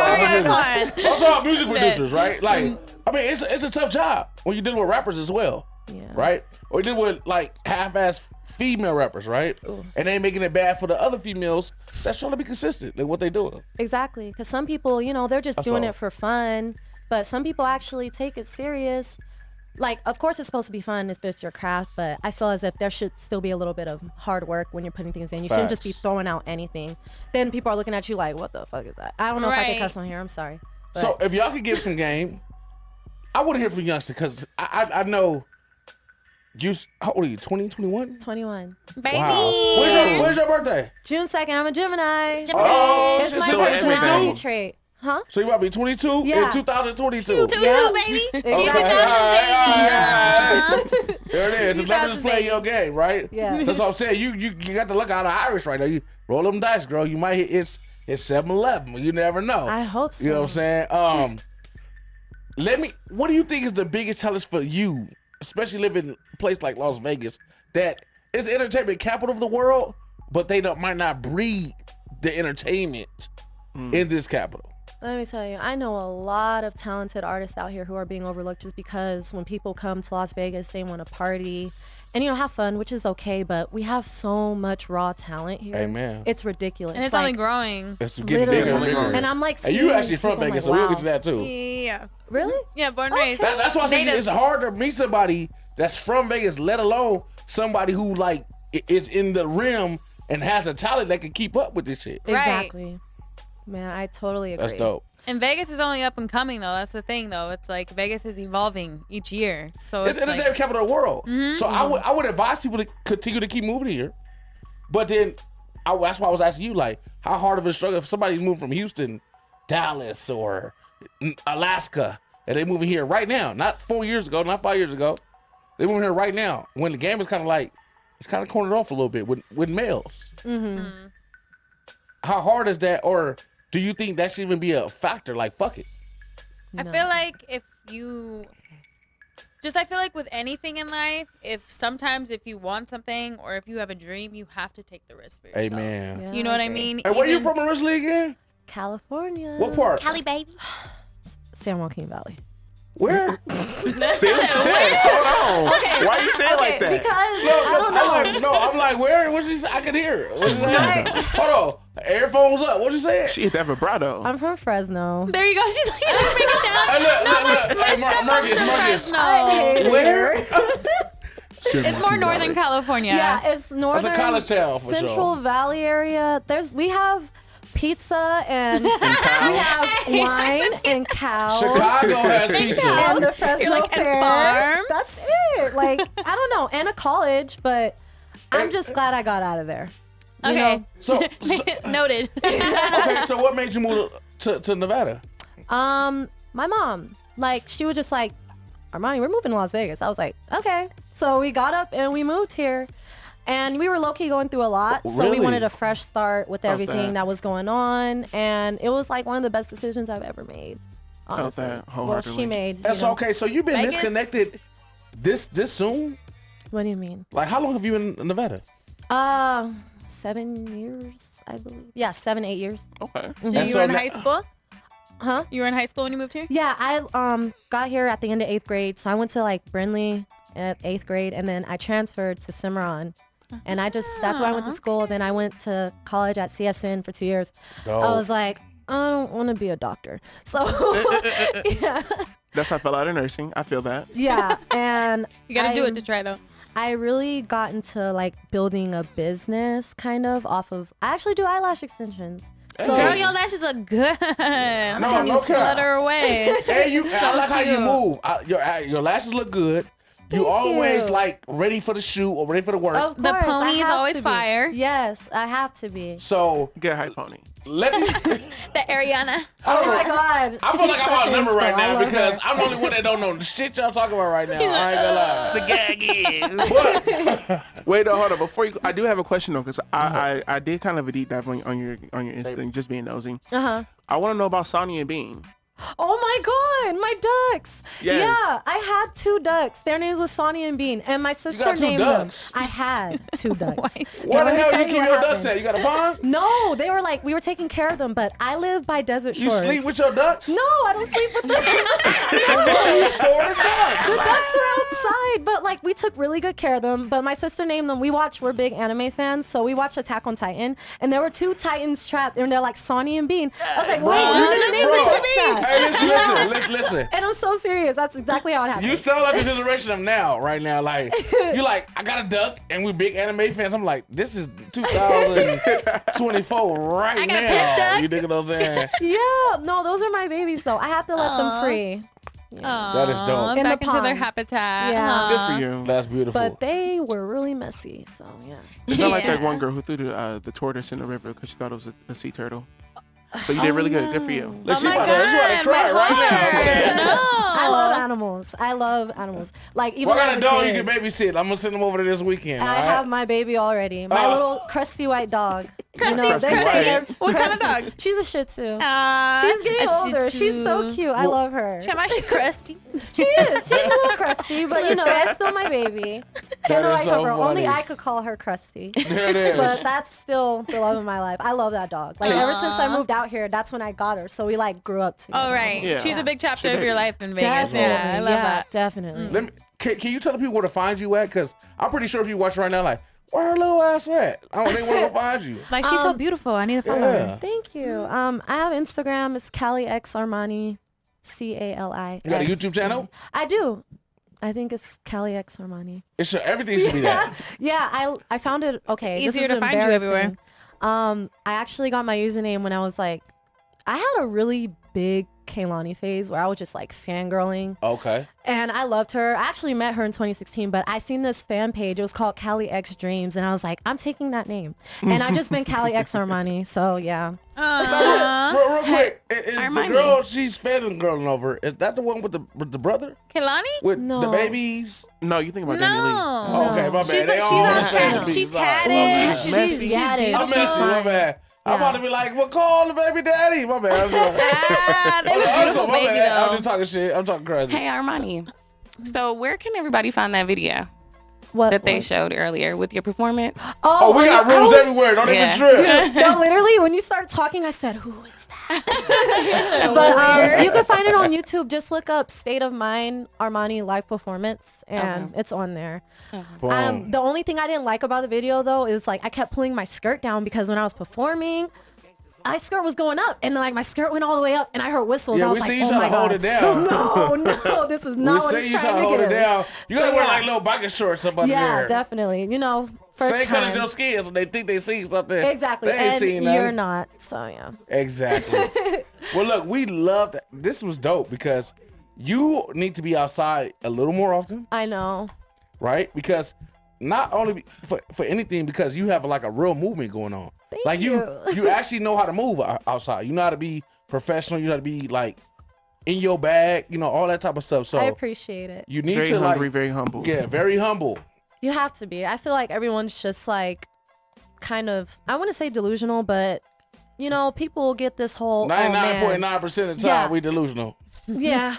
talking about music producers, right? Like, I mean, it's a tough job when you're dealing with rappers as well, right? Or you're dealing with like half-ass female rappers, right? Ooh. And they making it bad for the other females that's trying to be consistent in what they doing. Exactly, because some people, they're just doing it for fun, but some people actually take it serious. Like, of course, it's supposed to be fun if it's your craft, but I feel as if there should still be a little bit of hard work when you're putting things in. You shouldn't just be throwing out anything. Then people are looking at you like, what the fuck is that? I don't know if I can cuss on here. I'm sorry. But. So if y'all could give some game, I want to hear from youngster because I know you. How old are you? 20, 21? 21. Baby. Wow. When's your birthday? June 2nd. I'm a Gemini. Oh, it's my so personality trait. Huh? So you about to be 22 in 2022. 22, baby. She's 2000, baby. There it is. The numbers play your game, right? Yeah. That's what I'm saying. You got to look out of Irish right now. You roll them dice, girl. You might hit it's 7-11. You never know. I hope so. You know what I'm saying? What do you think is the biggest challenge for you, especially living in a place like Las Vegas, that is the entertainment capital of the world, but they might not breed the entertainment in this capital? Let me tell you, I know a lot of talented artists out here who are being overlooked just because when people come to Las Vegas, they want to party and, have fun, which is okay, but we have so much raw talent here. Amen. It's ridiculous. And it's only growing. It's getting bigger and bigger. And I'm like, and you actually from Vegas, so we'll get to that too. Yeah. Really? Yeah, born and raised. That's why I say it's hard to meet somebody that's from Vegas, let alone somebody who like is in the rim and has a talent that can keep up with this shit. Exactly. Man, I totally agree. That's dope. And Vegas is only up and coming, though. That's the thing, though. It's like Vegas is evolving each year. So it's entertainment capital of the world. So I would advise people to continue to keep moving here. But then that's why I was asking you, like, how hard of a struggle if somebody moved from Houston, Dallas, or Alaska, and they moving here right now, not 4 years ago, not 5 years ago. They moving here right now when the game is kind of like, it's kind of cornered off a little bit with males. How hard is that, or do you think that should even be a factor? Like, fuck it. I feel like I feel like with anything in life, sometimes if you want something or if you have a dream, you have to take the risk for yourself. Amen. Yeah, You know what I mean? And where you from originally again? California. What part? Cali, baby. San Joaquin Valley. Where? Say what you said. Hold on. Okay. Why you saying like that? Because I don't know. I'm like, where? What she say? I can hear it. What she say? Hold on. Earphones up. What you saying? She hit that vibrato. I'm from Fresno. There you go. She's like, bring it down. Hey, look. Hey, Let's step up to Marcus. Fresno. Where? It's more Northern California. Yeah, it's northern. college town for Central sure. Valley area. We have pizza and we have wine and cows. Chicago has pizza. And the Fresno You're like, and Fair. farms. That's it. Like, I don't know, and a college, but I'm just glad I got out of there. You Okay. know? So Noted. okay, so what made you move to Nevada? My mom, like, she was just like, Armani, we're moving to Las Vegas. I was like, okay. So we got up and we moved here. And we were low-key going through a lot. So Really? we wanted a fresh start with everything that. that was going on. And it was like one of the best decisions I've ever made. Honestly. that Well, wholeheartedly. she made. That's you know. okay. So you've been Vegas? disconnected this soon? What do you mean? Like, how long have you been in Nevada? 7 years, I believe. Yeah, 7, 8 years. Okay. So And you so were in now- high school? Huh? You were in high school when you moved here? Yeah, I got here at the end of 8th grade. So I went to like Brindley at 8th grade, and then I transferred to Cimarron. And that's where I went to school. Then I went to college at CSN for 2 years. I was like, I don't want to be a doctor. So, yeah. That's how I fell out of nursing. I feel that. Yeah. And You got to do it to try, though. I really got into like building a business kind of off of, I actually do eyelash extensions. So, Girl, your lashes are good. I'm No, seeing you no cap. flutter away. And I like how you cute. move. Your lashes look good. You Thank always you. like ready for the shoot or ready for the work. of The course, I pony is have always to be. fire. Yes, I have to be. So Get a hype pony. let me. The Ariana. Oh my God. I feel She's like I'm such an outnumbered right inspo. I now love because her. I'm the only one that don't know the shit y'all talking about right now. I ain't gonna lie. But Wait, no, hold on. Before you, I do have a question though, because I did kind of a deep dive on your instinct, just being nosy. Uh-huh. I want to know about Sonny and Bean. Oh my God, my ducks. Yes. Yeah, I had 2 ducks. Their names was Sonny and Bean, and my sister got 2 named ducks? them. I had 2 ducks. where the Let me hell tell you keep what your ducks happened. at? You got a pond? No, they were like, we were taking care of them, but I live by Desert You Shores. sleep with your ducks? No, I don't sleep with them. You store the ducks. The ducks were outside, but like we took really good care of them. But my sister named them. We're big anime fans, so we watched Attack on Titan, and there were 2 Titans trapped, and they're like Sonny and Bean. I was like, wait, Bro, you didn't name bro. the ducks that. Hey, listen. And I'm so serious. That's exactly how it happened. You sound like the generation of now, right now. Like, you like, I got a duck, and we big anime fans. I'm like, this is 2024 right I got a now. pet duck. You dig what I'm saying? Yeah, no, those are my babies though. I have to let them free. That is dope. In the Back into their pond. habitat. Yeah. Good for you. That's beautiful. But they were really messy, so yeah. It's not like that Yeah. one girl who threw the tortoise in the river because she thought it was a sea turtle. But you did really good. Good for you. Look, Oh she my about to cry my right heart. now. No. I love animals. I love animals. Like even What as kind a of dog kid, you can babysit? I'm gonna send them over to this weekend. I all right? have my baby already. My Oh. little crusty white dog. Crusty they say white. they're What kind of crusty. dog? She's a Shih Tzu. She's She's getting older. She's so cute. I love her. She crusty. She is. She's a little crusty, but it's still my baby. Can't is write so her. Only funny. I could call her crusty. There it is. But that's still the love of my life. I love that dog. Like ever since I moved out here, that's when I got her. So we like grew up together. Oh, right. Yeah. She's a big chapter She of your did. life in Vegas. Definitely. Yeah, I love that. Definitely. Let me. Can you tell the people where to find you at? Because I'm pretty sure if you watch right now, like, where her little ass at? I don't think where to find you. Like, she's so beautiful. I need to follow Yeah. her. Thank you. I have Instagram. It's Cali X Armani, CALI. You got a YouTube channel? I do. I think it's Cali X Armani. Everything should be that. Yeah, I found it. Okay, this Easier is to find you everywhere. embarrassing. I actually got my username when I was like, I had a really big Kaylani phase where I was just like fangirling. Okay. And I loved her. I actually met her in 2016, but I seen this fan page. It was called Cali X Dreams. And I was like, I'm taking that name. And I just been Cali X Armani. So yeah. Real quick, is the Armani. girl she's fangirling over? Is that the one with the brother Kehlani? with No. the babies? No, you think about Daniel Lee. No. Oh, okay, my bad. She's, They she's all on the same tat. She beats. tatted. She's Messy. yatted. I'm messy, my bad. I'm about to be like, well, call the baby daddy. My bad. They have a beautiful My baby, bad. I'm though. just talking shit. I'm talking crazy. Hey, Armani. So where can everybody find that video What? that they showed earlier with your performance? Oh, we got rooms everywhere. Don't Yeah. even trip. No, literally, when you started talking, I said, who is that? But you can find it on YouTube. Just look up State of Mind Armani live performance, and it's on there. Boom. The only thing I didn't like about the video, though, is like I kept pulling my skirt down because when I was performing, my skirt was going up, and like my skirt went all the way up, and I heard whistles. Yeah, I was we like, see you oh trying my to hold God. it down. No, this is not what we he's see you trying trying to hold it do. down. You gotta So, wear yeah. like little biking shorts up under Yeah, there. definitely. You know, first Same color time. as your skin, so they think they see something. Exactly, They ain't and seen you're nothing. not. So yeah. Exactly. Well, look, we loved this. Was dope because you need to be outside a little more often, I know. right? Because not only for anything, because you have like a real movement going on. Thank like you. you actually know how to move outside. You know how to be professional. You know how to be like in your bag. You know all that type of stuff. So I appreciate it. you need Very to hungry, like, very humble. yeah, very humble. You have to be. I feel like everyone's just like kind of, I want to say delusional, but you know, people get this whole 99.9% of the time Yeah. we delusional. Yeah.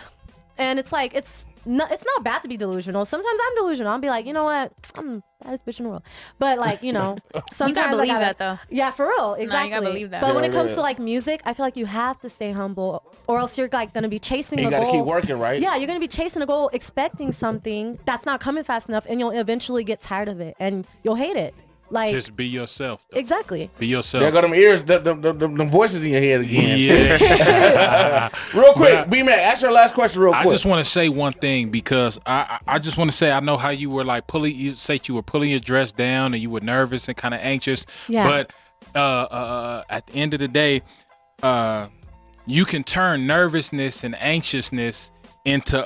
And it's like, it's not bad to be delusional. Sometimes I'm delusional. I'll be like, you know what? I'm the baddest bitch in the world. But like, you know, sometimes you gotta believe I gotta, that though. Yeah, for real. Exactly. believe that. But when Yeah, it comes yeah. to like music, I feel like you have to stay humble or else you're like going to be chasing You a got to goal. keep working, right? Yeah, you're going to be chasing a goal, expecting something that's not coming fast enough, and you'll eventually get tired of it and you'll hate it. Like, Just be yourself. Though. exactly. Be yourself. There go them ears, them voices in your head again. Yeah. Real quick, B-Mac, ask your last question real quick. I just want to say one thing because I just want to say I know how you were like you were pulling your dress down and you were nervous and kind of anxious. Yeah. But at the end of the day, you can turn nervousness and anxiousness into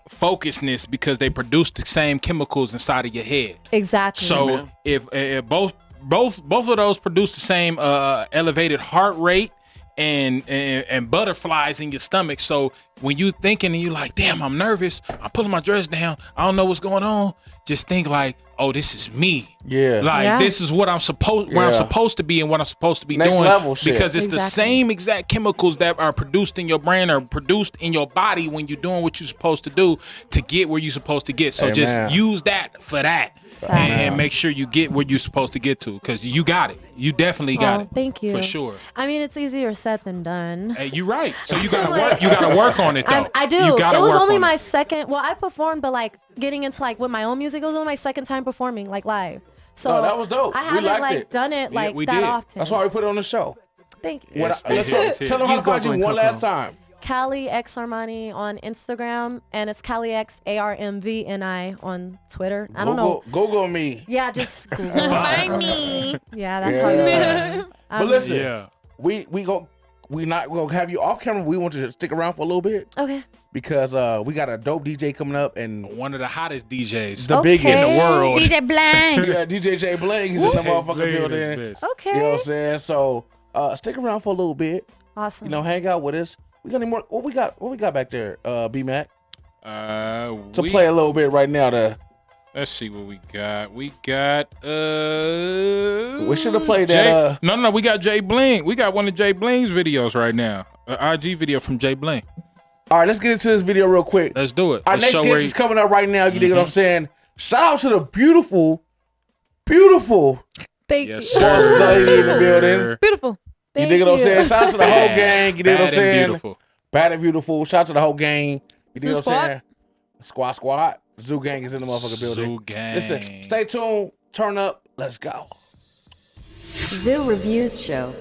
focusedness because they produce the same chemicals inside of your head. Exactly. So if both of those produce the same elevated heart rate and butterflies in your stomach. So when you thinking and you like, damn, I'm nervous, I'm pulling my dress down, I don't know what's going on. Just think like, oh, this is me. Yeah. Like Yeah. this is what I'm supposed where I'm Yeah. supposed to be and what I'm supposed to be Next doing. level shit. Because it's the Exactly. same exact chemicals that are produced in your brain or produced in your body when you're doing what you're supposed to do to get where you're supposed to get. So Amen. just use that for that. And make sure you get where you're supposed to get to because you got it. You definitely got Oh, it. thank you. For sure. I mean, it's easier said than done. Hey, you're right. So you gotta work. You gotta work on it though. I do. You gotta It was work only on my it. second. Well, I performed, but like getting into like with my own music, it was only my second time performing like live. So No, that was dope. I We haven't liked like it. done it Yeah, like we that did. often. That's why we put it on the show. Thank you. Yes, Let's yes, tell them how to You find you Googling one Coco. last time. Callie X Armani on Instagram, and it's Callie X ARMVNI on Twitter. I don't know. Google me. Yeah, just Google. Find me. Yeah, that's Yeah. how you. But listen, Yeah. we not gonna have you off camera. We want you to stick around for a little bit Okay. because we got a dope DJ coming up and One of the hottest DJs the Okay. biggest. in the world. DJ Blank. Yeah, DJ Jay Bling is in the motherfucking Look at building. this bitch. Okay. You know what I'm saying? So stick around for a little bit. Awesome. You know, hang out with us. We got any more? What we got back there, B-Mac? To play a little bit right now. Let's see what we got. We got We should have played Jay, that. No, we got Jay Bling. We got one of Jay Bling's videos right now. An IG video from Jay Bling. All right, let's get into this video real quick. Let's do it. Our Let's next show guest where is coming up right now. You dig what I'm saying? Shout out to the beautiful Thank Yes, you. boss lady in the sir. building. Beautiful. You Thank dig what I'm you. saying? Shout out to the whole gang. You dig what I'm Bad and saying? beautiful. Bad and beautiful. Shout out to the whole gang. You dig Zoo what I'm saying? Squad. Zoo gang is in the motherfucking building. Zoo gang. Listen, stay tuned. Turn up. Let's go. Zoo Reviews Show.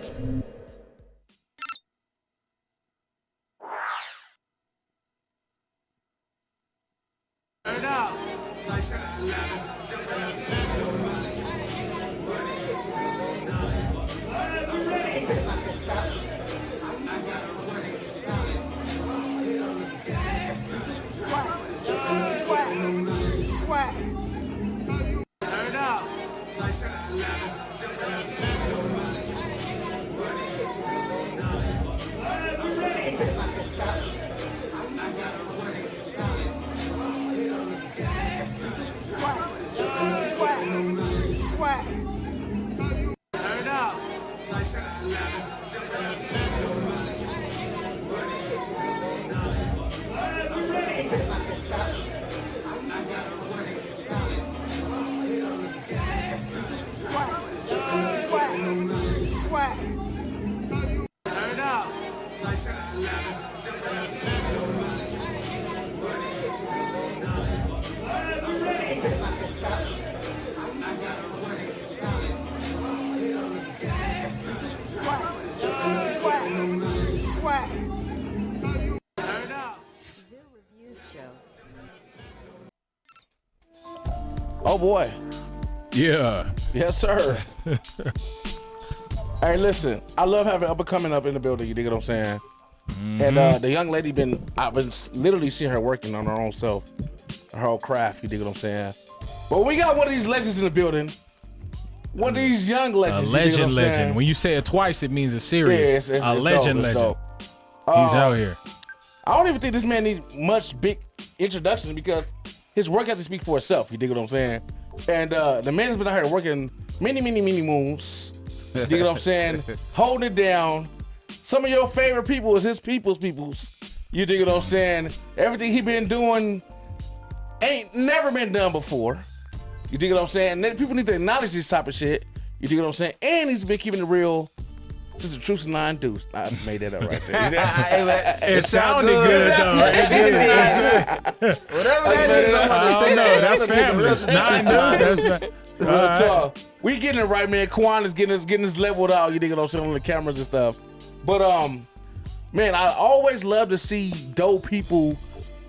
Oh boy. Yeah. Yes, sir. Hey, listen, I love having up and coming up in the building. You dig what I'm saying? And the young lady I've been literally seeing her working on her own self, her whole craft. You dig what I'm saying? But we got one of these legends in the building. One of these young legends. A legend. When you say it twice, it means it's serious. Yeah, it's a legend. dope. He's out here. I don't even think this man needs much big introduction because his work has to speak for itself. You dig what I'm saying? And the man's been out here working many moons. You dig what I'm saying? Holding it down. Some of your favorite people is his people's. You dig what I'm saying? Everything he been doing ain't never been done before. You dig what I'm saying? And then people need to acknowledge this type of shit. You dig what I'm saying? And he's been keeping it real since the truth and line deuce. I just made that up right there. It sounded good though. Whatever that is, I'm gonna say that. That's fabulous. 9 Deuce. That's Right. We getting it right, man. Quan is getting us leveled out. You dig what I'm saying, on the cameras and stuff. But man, I always love to see dope people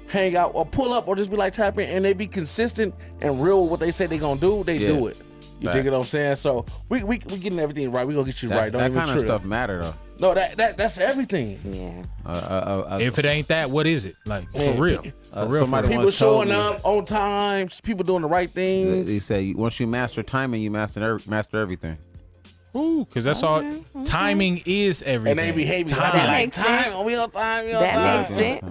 hang out or pull up or just be like tap in, and they be consistent and real with what they say they gonna do. They do it. You dig what I'm saying? So we getting everything right. We gonna get you right. Don't that even kind of stuff matter though. No, that's everything. Yeah. If it ain't that, what is it? Like for real? For real. People showing up on time. People doing the right things. They say once you master timing, you master everything. Ooh, because that's all. Timing is everything. And they behaving time. like time. We on time. That makes sense.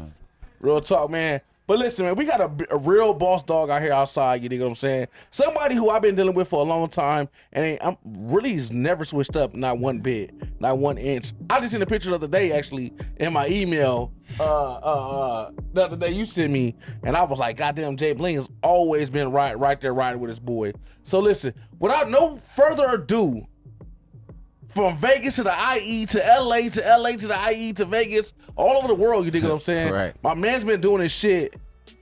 Real talk, man. But listen, man, we got a real boss dog out here outside. You dig what I'm saying? Somebody who I've been dealing with for a long time, and I'm really has never switched up, not one bit, not 1 inch. I just seen a picture the other day, actually, in my email. The other day you sent me, and I was like, goddamn, Jay Bling has always been right there riding with his boy. So listen, without no further ado, from Vegas to the IE to LA to LA to the IE to Vegas, all over the world, you dig what I'm saying? Right. My man's been doing his shit.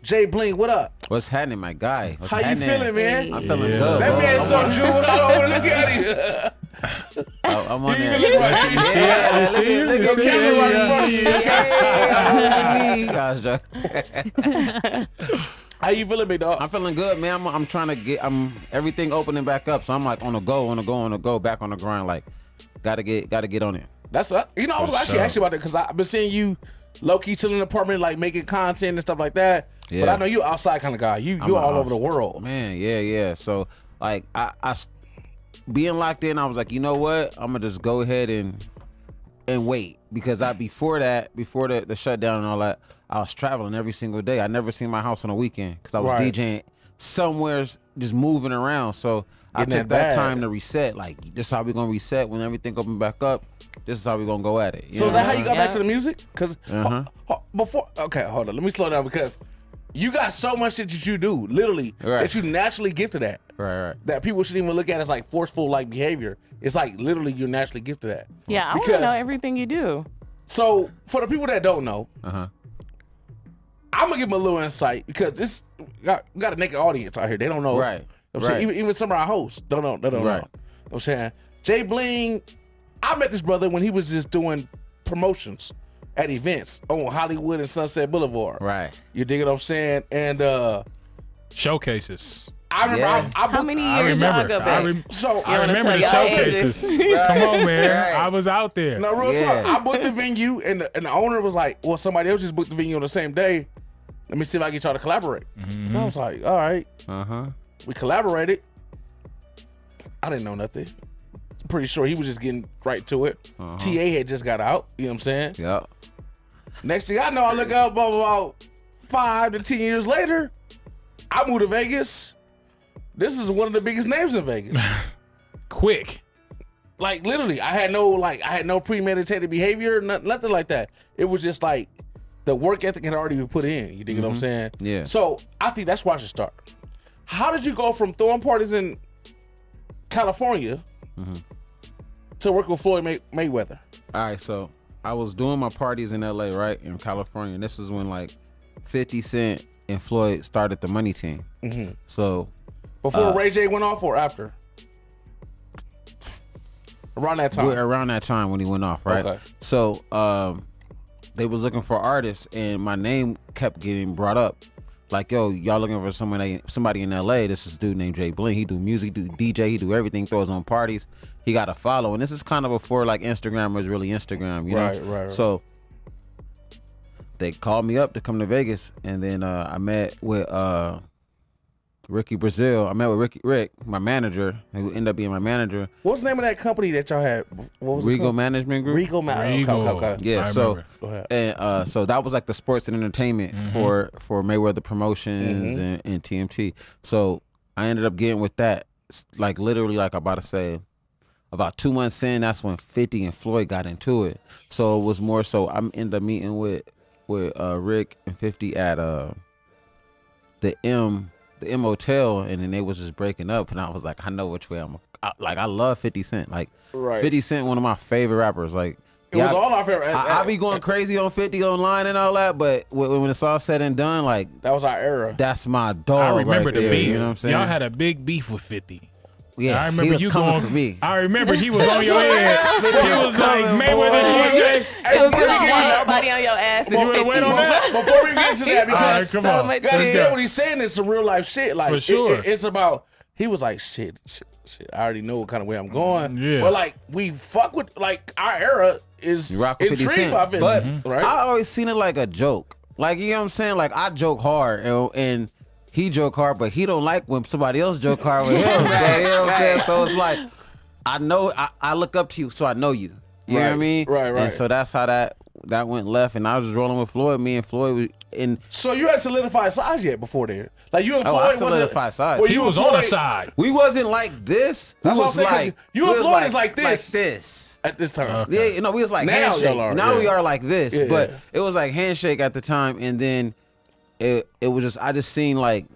Jay Bling, what up? What's happening, my guy? How you feeling, man? I'm feeling good. That bro. man's so jeweled. I don't want to look at him. I'm on there. You right. You see it? You see it? You see it? Camera right in front of you. How you feeling, big dog? I'm feeling good, man. I'm trying to get everything opening back up, so I'm like on the go, back on the grind. Like, gotta get on it. That's I was actually asking about that because I've been seeing you low key chilling in the apartment, like making content and stuff like that. Yeah. But I know you outside kind of guy. You're all over the world, man. Yeah. So like I being locked in, I was like, you know what? I'm gonna just go ahead and wait because before the shutdown and all that, I was traveling every single day. I never seen my house on a weekend because I was DJing somewhere, just moving around. So I took that time to reset. Like, this is how we gonna reset when everything open back up. This is how we gonna go at it. So is that how you got back to the music? Because before, okay, hold on. Let me slow down because you got so much shit that you do, literally, that you naturally gifted at. Right. That people shouldn't even look at as like forceful like behavior. It's like literally you're naturally gifted at. Yeah, I want to know everything you do. So for the people that don't know, I'm gonna give them a little insight because we got a naked audience out here. They don't know. Right. You know what I'm saying? Even some of our hosts don't know. They don't know. You know what I'm saying? Jay Bling, I met this brother when he was just doing promotions at events on Hollywood and Sunset Boulevard. Right. You dig what I'm saying? And showcases. I remember. How many years y'all go back? I remember the showcases. Come on, man. I was out there. No, real talk. I booked the venue, and the owner was like, well, somebody else just booked the venue on the same day. Let me see if I can get y'all to collaborate. And I was like, all right. We collaborated. I didn't know nothing. I'm pretty sure he was just getting right to it. TA had just got out. You know what I'm saying? Yep. Next thing I know, I look up about 5 to 10 years later, I moved to Vegas. This is one of the biggest names in Vegas. Quick. Like literally, I had no premeditated behavior, nothing like that. It was just like the work ethic had already been put in. You dig what I'm saying? Yeah. So I think that's where I should start. How did you go from throwing parties in California to work with Floyd Mayweather? All right, so I was doing my parties in LA, right, in California, and this is when like 50 Cent and Floyd started the Money Team. So before Ray J went off or after? Around that time. Around that time when he went off, right? Okay. So they was looking for artists, and my name kept getting brought up. like, yo, y'all looking for somebody in LA? This is a dude named Jay Bling. He do music, do DJ, he do everything, throws on parties. He got a follow, and this is kind of before like Instagram was really Instagram, you know? Right. So they called me up to come to Vegas, and then I met with Ricky Brazil. I met with Rick, my manager, who ended up being my manager. What's the name of that company that y'all had? What was it Regal called? Management Group. Regal Management. Okay. Yeah. So Go ahead. and so that was like the sports and entertainment for Mayweather Promotions and TMT. So I ended up getting with that, like literally, like I'm about to say, about 2 months in. That's when 50 and Floyd got into it. So it was more so I ended up meeting with Rick and 50 at the M Hotel, and then they was just breaking up, and I was like, I know which way I love 50 Cent. Like, 50 Cent, one of my favorite rappers. Like, it was all our favorite. I be going crazy on 50 online and all that, but when it's all said and done, like, that was our era. That's my dog. I remember right the there, beef. You know what I'm saying? Y'all had a big beef with 50. Yeah, I remember you going for me. I remember he was on your head. He was like Mayweather DJ. Everybody on your ass. You wanna wait on that? Before we get to that, because come on. you gotta understand what he's saying is some real life shit. Like, For sure. It's about, he was like, shit, I already know what kind of way I'm going. Yeah. But like, we fuck with, like, our era is You rock with 50 intrigued Cent. by 50. But right? I always seen it like a joke. Like, you know what I'm saying? Like, I joke hard, and he joke hard, but he don't like when somebody else joke hard with him. So, you know what I'm saying? So it's like, I know, I look up to you, so I know you. You know what I mean? Right. And so that's how that went left, and I was just rolling with Floyd. Me and Floyd was in. So you had solidified size yet before then? Like, you and Floyd I wasn't. solidified size. Well, He you was and on the Floyd- side. We wasn't like this. That's we what was I'm saying, 'cause like, you and we was Floyd is like this. Like this. At this time. Okay. Yeah, no, we was like Now handshake. y'all are, Now yeah. we are like this, Yeah. but it was like handshake at the time, and then it was just I just seen like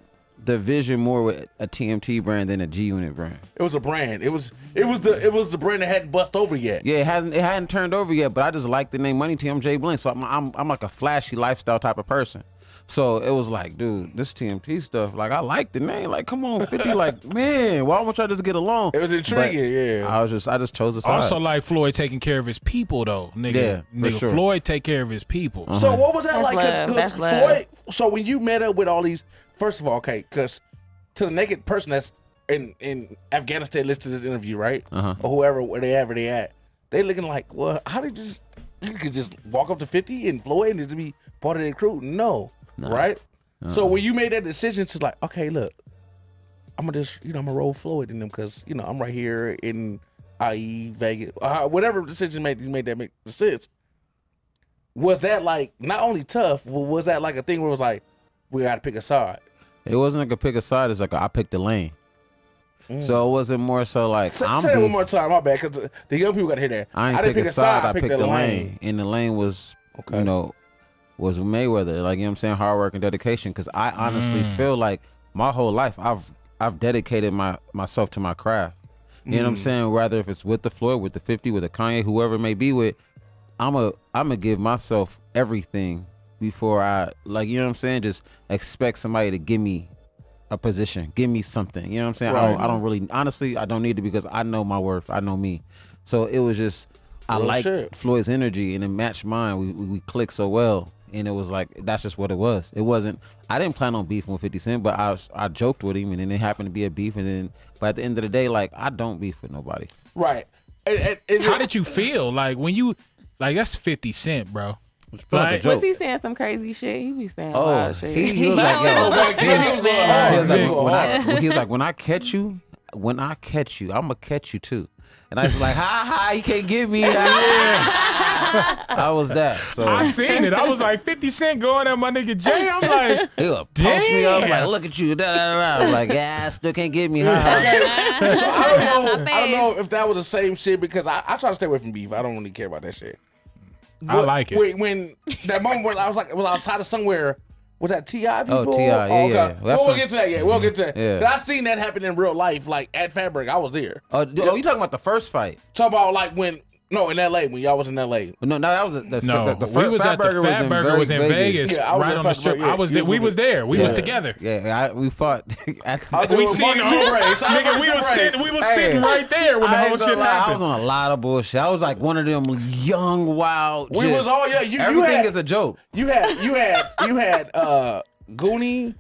the vision more with a TMT brand than a G Unit brand. It was a brand. It was the brand that hadn't bust over yet. Yeah, it hadn't turned over yet, but I just like the name Money Team Jay Bling, so I'm like a flashy lifestyle type of person. So it was like, dude, this TMT stuff, like I like the name, like come on, 50, like man, why won't y'all just get along? It was intriguing, But yeah. I just chose the side. Also like Floyd taking care of his people though, nigga. Yeah, for Nigga, sure. Floyd take care of his people. So what was that That's like? love. Because That's love. Floyd. So when you met up with all these, first of all, okay, because to the naked person that's in Afghanistan, listen to this interview, right? Or whoever, wherever they at, they looking like, well, how did you could just walk up to 50 and Floyd and just be part of their crew? No, right? So when you made that decision, it's like, okay, look, I'm gonna just, I'm gonna roll Floyd in them because I'm right here in IE Vegas, whatever decision you made that make sense. Was that like not only tough, but was that like a thing where it was like, we got to pick a side? It wasn't like a pick a side. It's like I picked the lane. So it wasn't more so like Say I'm that one beef. more time, my bad, because the young people got to hear that. I ain't didn't pick a side. I picked the lane. lane. And the lane was, was Mayweather. Like, you know what I'm saying? Hard work and dedication. Because I honestly feel like my whole life I've dedicated myself to my craft. You know what I'm saying? Whether if it's with the Floyd, with the 50, with the Kanye, whoever it may be with, I'm a give myself everything before I, like, you know what I'm saying? Just expect somebody to give me a position, give me something. You know what I'm saying? Right. I don't really, honestly, I don't need it because I know my worth. I know me. So it was just, I Real liked shit. Floyd's energy and it matched mine. We clicked so well. And it was like, that's just what it was. It wasn't, I didn't plan on beefing with 50 Cent, but I joked with him and then it happened to be a beef. And then, but at the end of the day, like, I don't beef with nobody. Right. How did you feel like when you like that's 50 Cent, bro? like a Like, joke. Was he saying some crazy shit? He be saying Oh, wild shit. he was like, yo, Oh, he was like, when I catch you, I'ma catch you too. And I was like, ha, you can't get me. I was that. So I seen it. I was like 50 Cent going at my nigga Jay. I'm like, he'll post me up damn. like, look at you. I was like, yeah, I still can't get me. Ha. So I don't know if that was the same shit because I try to stay away from beef. I don't really care about that shit. I like it. When that moment when I was like, outside of somewhere, was that T.I. people? Oh, T.I., yeah, okay. yeah. Well, that's We'll when- get to that, yeah. We'll get to that. Yeah. But I seen that happen in real life, like at Fatburg. I was there. Oh, you talking about the first fight? Talk about like in L.A., when y'all was in L.A. No, that was the we was at the Fat Burger was in Vegas, Yeah, I was right at on the Fat strip. Burger, yeah. I was You there. was We with was me. there. We was Yeah. together. Yeah, we fought. I was there We with seen Marky the Two whole, Brains. Shout out nigga. Marky We Two was Brains. sitting right there when the I whole ain't gonna shit lie, I was happened. on a lot of bullshit. I was like one of them young, wild. We was all, yeah, you everything had- is a joke. You had Goonie,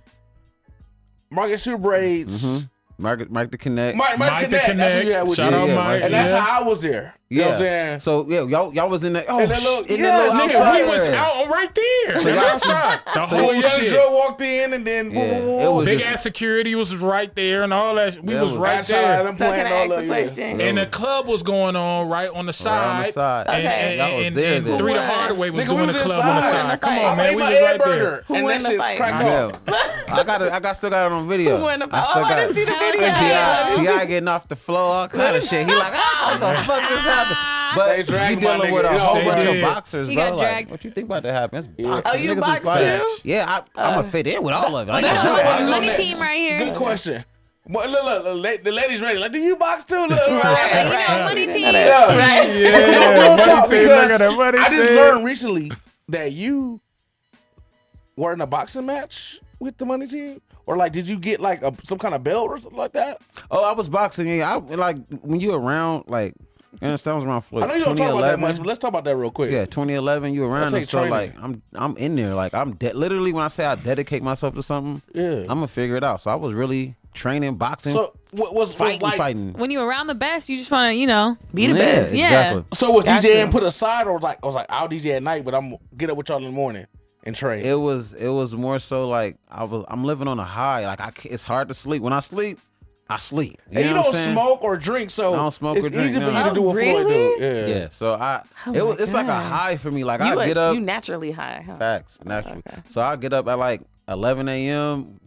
Marcus Shoe Braids, Mike the Connect. Mike Mike the Connect. That's who you had Connect. with Shout you. out Yeah, Mike. And that's yeah. how I was there. You know what I'm saying? So y'all was in that. Oh, In that little- in yeah, that little nigga, outside We was area. out right there. So So y'all- outside. The So whole Young shit. Joe walked in and then Yeah, it was Big just- ass security was right there and all that. We That was was- right Shout out there. them So can playing I all ask a of question? And the club was going on right on the side. side. And, Okay. Y'all was and, there and then. Three the Who Hardaway was Nigga, doing we the was club on the inside. side. Come I on, man. ate We my was right hamburger, there. Who and won that the shit fight? cracked Yeah. off. I still got it on video. Who won the I fight? still I got wanna it. see the Hell video. yeah. T.I. getting off the floor, all kind of shit. He like, what the fuck just happened? But They you dragged my dealing with nigga. a whole They bunch did. of boxers, He bro. got Like, dragged. what you think about that happen? It's boxing. Oh, you Niggas was box fighting. too? Yeah, I'm gonna fit in with all of it. Like, That's yeah. why Look, money look, team right here. Good question. Well, look, the ladies ready. Like, do you box too? Look, Right, right. you know, money team. Yeah. Right. Real talk, team, because look at that money I just team. learned recently that you were in a boxing match with the money team, or like, did you get like some kind of belt or something like that? Oh, I was boxing. Yeah, I like when you around like. And it sounds around Floyd. I know you don't talk about that 2011. much, but let's talk about that real quick. Yeah, 2011. You around them, take so training. like I'm in there. Like literally when I say I dedicate myself to something, Yeah. I'm gonna figure it out. So I was really training boxing. So what was like? fighting. When you around the best, you just want to, you know, Be the best. Yeah. Exactly. So was Got DJing to. put aside, or I was like, I'll DJ at night, but I'm get up with y'all in the morning and train. It was more so like I'm living on a high. Like it's hard to sleep. When I sleep, I sleep. And you know what don't I'm saying? smoke or drink, so I don't smoke it's or drink, easy for no. you to do what Floyd do. really? Yeah. Yeah. So Oh it's like a God. high for me. Like You I get up. You naturally high, huh? Facts, naturally. okay. So I get up at like 11 a.m.,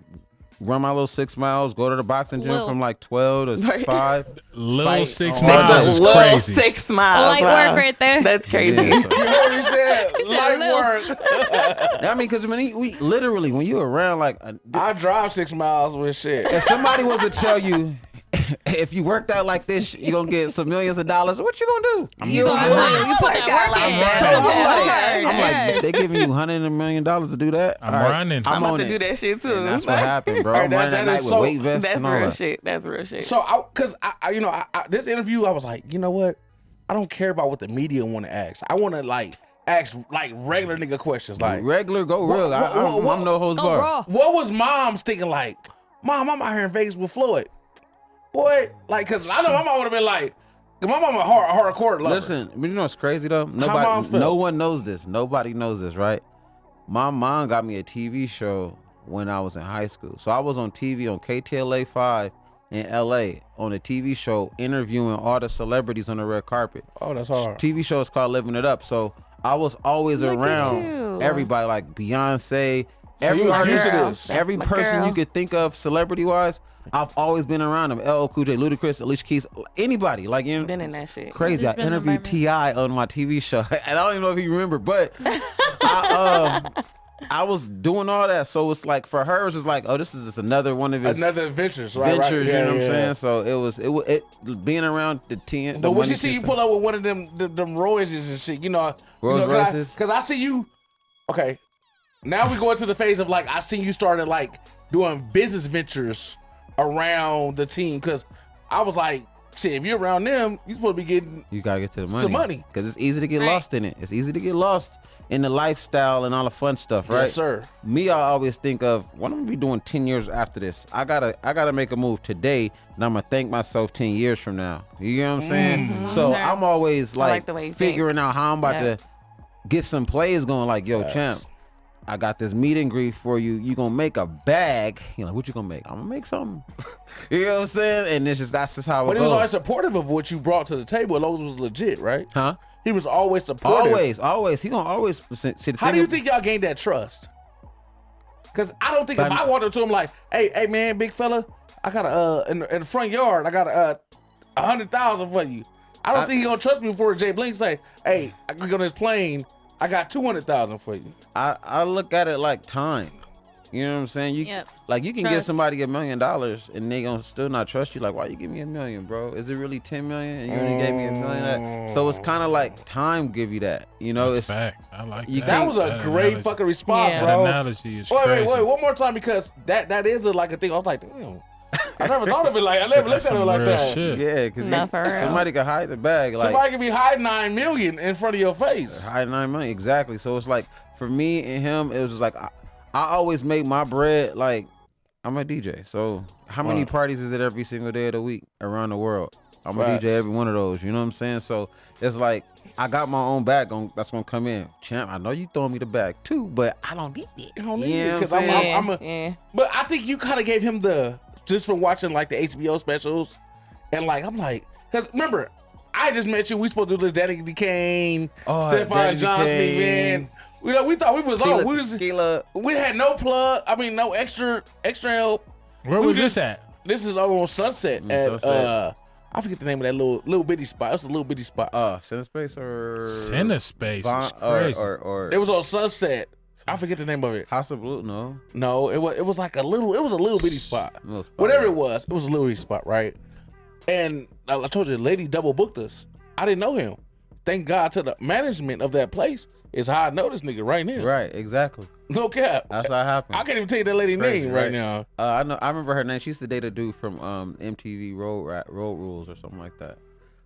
run my little 6 miles, go to the boxing gym Lil. from like 12 to Right. 5. Little Fight 6 on- miles is Little crazy. 6 miles. Light wow. work right there. That's crazy. Yeah, so- You heard what he said? Light Lil. work. I mean, because we literally, when you around like, I drive 6 miles with shit. if somebody was to tell you, if you worked out like this, you're going to get some millions of dollars, what you going to do? You gonna you put that work like in. that. So Hard, I'm like, yes. they giving you $100 million to do that? I'm All right, running. I'm about on to it. do that shit too. And that's what happened, bro. Hey, I'm that- running that at night is with so- weight vests That's and all real that. shit. That's real shit. So, because I this interview, I was like, you know what? I don't care about what the media want to ask. I want to like ask like regular nigga questions. Like, Regular, go real. I'm no holds Go bar. raw. what was mom's thinking? Like, Mom, I'm out here in Vegas with Floyd. Boy, like, cause I know my mom would have been like, 'cause my mom a hardcore lover. Listen, but you know what's crazy though? mom Nobody, feel? no one knows this. Nobody knows this, right? My mom got me a TV show when I was in high school. So I was on TV on KTLA 5 in LA on a TV show interviewing all the celebrities on the red carpet. Oh, that's hard. TV show is called Living It Up. So I was always Look at around you. everybody like Beyonce, you every was used to artist, this. every That's my person girl. you could think of celebrity wise. I've always been around them. LL Cool J, Ludacris, Alicia Keys, anybody. Like, you know, Been in that shit. crazy. I Just been in the interviewed T.I. on my TV show. And I don't even know if you remember, but I was doing all that. So it's like, for her, it's just like, oh, this is just another one of his Another adventures, right? ventures, right. you know what I'm saying? So it being around the TN. But when she see you pull up with one of them Royces and shit, Rolls Royces? Because I see you. Okay, now we go into the phase of like I see you started like doing business ventures around the team. Because I was like, shit, if you're around them, you supposed to be getting. You gotta get to the money. Some money. Because it's easy to get Right. lost in it. It's easy to get lost in the lifestyle and all the fun stuff, right? Yes, sir. Me, I always think of what I'm gonna be doing 10 years after this. I gotta make a move today, and I'm gonna thank myself 10 years from now. You know what I'm saying? So Okay. I'm always like like the way you figuring out how I'm about Yeah. to get some plays going. Like, yo, champ, I got this meet and greet for you. You gonna make a bag? You're like, what you gonna make? I'm gonna make something. You know what I'm saying? And that's just how it But he was goes. always supportive of what you brought to the table. Those was legit, right? Huh? He was always supportive. Always. He gonna always see the How thing do you ab- think y'all gained that trust? Because I don't think if By- I walked up to him like, hey man, big fella, I got in the front yard, I got 100,000 for you. I don't think he gonna trust me before Jay Bling say, hey, I can go on this plane, I got 200,000 for you. I look at it like time. You know what I'm saying? You Yep. like you can give Trust. somebody $1 million and they gonna still not trust you. Like, why you give me $1 million, bro? Is it really 10 million? And you only gave me $1 million. So it's kind of like time give you that. You know, That's it's fact. I like you that. That was a That great analogy. fucking response, Yeah. That bro. analogy is Wait, crazy. one more time, because that is like a thing. I was like, damn. I never thought of it like I never looked That's at it some like real that. shit. yeah, because Nah, for real. somebody could hide the bag. Like Somebody could be hiding 9 million in front of your face. hide $9 million exactly. So it's like for me and him, it was just like I always make my bread like I'm a DJ. So how many parties is it every single day of the week around the world? I'm a DJ every one of those. You know what I'm saying? So it's like I got my own bag that's gonna come in. Champ, I know you throwing me the bag too, but I don't need it. I don't need You know it what because I'm saying? But I think you kind of gave him just from watching like the HBO specials, and like I'm like, because remember, I just met you. We supposed to do this Danny Kane, Stefan Johnson event. We thought we was on. We had no plug. I mean, no extra help. Where was this at? This is over on Sunset at I forget the name of that little bitty spot. It was a little bitty spot. Cinespace or Cinespace is crazy. Or it was on Sunset. I forget the name of it. House of Blue. No, it was like a little bitty spot. Whatever it was a little bitty spot, right? And I told you, the lady double booked us. I didn't know him. Thank God to the management of that place is how I know this nigga right now. Right, exactly. No cap. That's how it happened. I can't even tell you that lady's name right now. I know. I remember her name. She used to date a dude from MTV Road Rules or something like that.